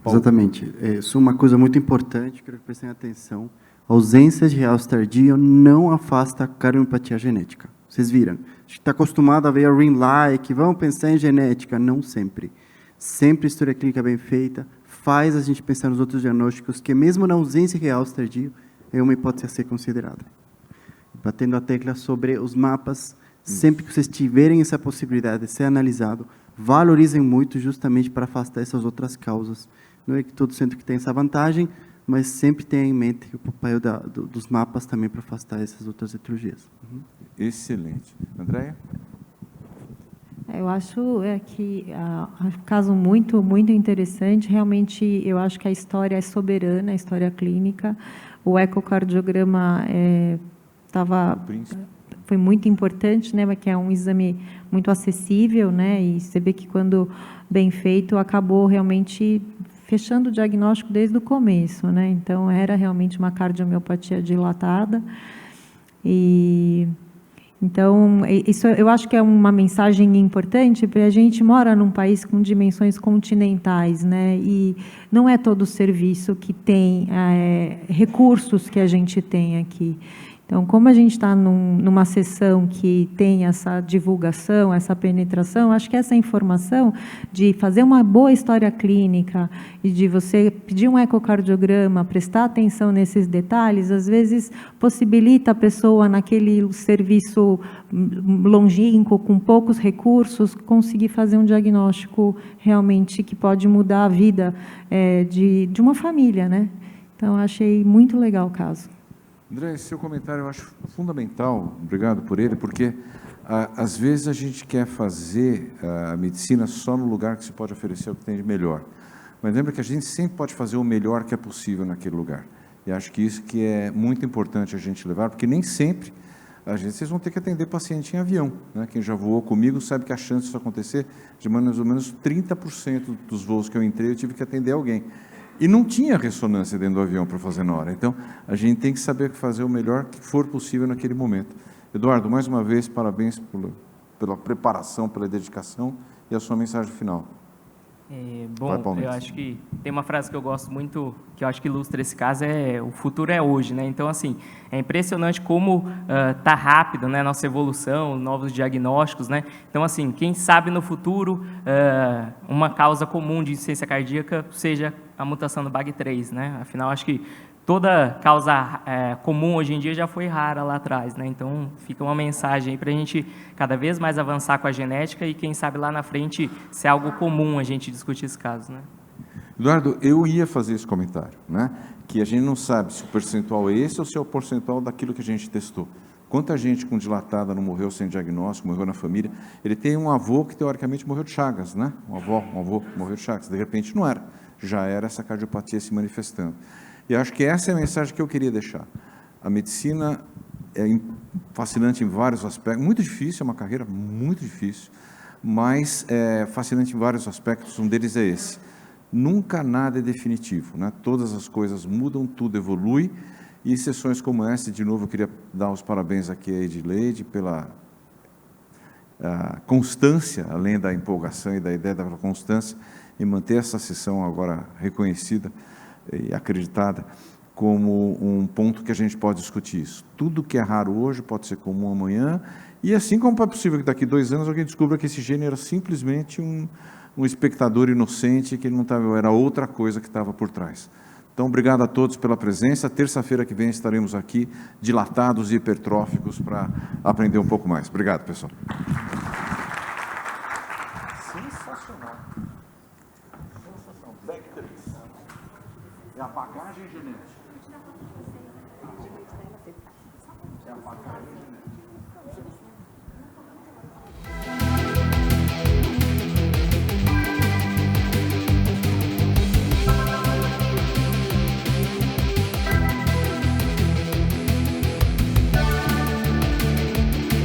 Paulo. Exatamente. Isso é uma coisa muito importante, quero que prestem atenção. A ausência de realce tardio não afasta a cardiomiopatia genética. Vocês viram? A gente está acostumado a ver a ring-like, vamos pensar em genética. Não sempre. Sempre história clínica bem feita faz a gente pensar nos outros diagnósticos, que mesmo na ausência de realce tardio, é uma hipótese a ser considerada. Batendo a tecla sobre os mapas, sempre que vocês tiverem essa possibilidade de ser analisado, valorizem muito justamente para afastar essas outras causas. Não é que todo centro que tem essa vantagem, mas sempre tenha em mente o papel dos mapas também para afastar essas outras etiologias. Excelente. Andréia? Eu acho que um caso muito, muito interessante. Realmente, eu acho que a história é soberana, a história clínica. O ecocardiograma foi muito importante, né? Porque é um exame muito acessível, né? E você vê que, quando bem feito, acabou realmente fechando o diagnóstico desde o começo, né? Então, era realmente uma cardiomiopatia dilatada. Então, isso eu acho que é uma mensagem importante, porque a gente mora num país com dimensões continentais, né? E não é todo serviço que tem recursos que a gente tem aqui. Então, como a gente está numa sessão que tem essa divulgação, essa penetração, acho que essa informação de fazer uma boa história clínica e de você pedir um ecocardiograma, prestar atenção nesses detalhes, às vezes possibilita a pessoa, naquele serviço longínquo, com poucos recursos, conseguir fazer um diagnóstico realmente que pode mudar a vida de uma família, né? Então, achei muito legal o caso. André, esse seu comentário eu acho fundamental, obrigado por ele, porque às vezes a gente quer fazer a medicina só no lugar que se pode oferecer o que tem de melhor. Mas lembra que a gente sempre pode fazer o melhor que é possível naquele lugar. E acho que isso que é muito importante a gente levar, porque nem sempre vocês vão ter que atender paciente em avião, né? Quem já voou comigo sabe que a chance disso acontecer, de mais ou menos 30% dos voos que eu entrei, eu tive que atender alguém. E não tinha ressonância dentro do avião para fazer na hora. Então, a gente tem que saber fazer o melhor que for possível naquele momento. Eduardo, mais uma vez, parabéns pela preparação, pela dedicação e a sua mensagem final. Eu acho que tem uma frase que eu gosto muito, que eu acho que ilustra esse caso, o futuro é hoje, né? Então, assim, é impressionante como está rápido, né, a nossa evolução, novos diagnósticos, né? Então, assim, quem sabe no futuro uma causa comum de insuficiência cardíaca seja a mutação do BAG3, né? Afinal, acho que toda causa comum hoje em dia já foi rara lá atrás, né? Então, fica uma mensagem aí para a gente cada vez mais avançar com a genética e, quem sabe, lá na frente, se é algo comum a gente discutir esse caso, né? Eduardo, eu ia fazer esse comentário, né? Que a gente não sabe se o percentual é esse ou se é o percentual daquilo que a gente testou. Quanta gente com dilatada não morreu sem diagnóstico, morreu na família. Ele tem um avô que, teoricamente, morreu de Chagas, né? Um avô morreu de Chagas. De repente, não era. Já era essa cardiopatia se manifestando. E acho que essa é a mensagem que eu queria deixar. A medicina é fascinante em vários aspectos, muito difícil, é uma carreira muito difícil, mas é fascinante em vários aspectos, um deles é esse. Nunca nada é definitivo, né? Todas as coisas mudam, tudo evolui, e sessões como essa, de novo, eu queria dar os parabéns aqui a Edileide pela constância, além da empolgação e da ideia da constância, em manter essa sessão agora reconhecida e acreditada como um ponto que a gente pode discutir isso. Tudo que é raro hoje pode ser comum amanhã, e assim como é possível que daqui 2 anos alguém descubra que esse gene era simplesmente um espectador inocente, que ele não estava, era outra coisa que estava por trás. Então, obrigado a todos pela presença. Terça-feira que vem estaremos aqui, dilatados e hipertróficos, para aprender um pouco mais. Obrigado, pessoal. Sensacional. É a bagagem genética. É a bagagem genética.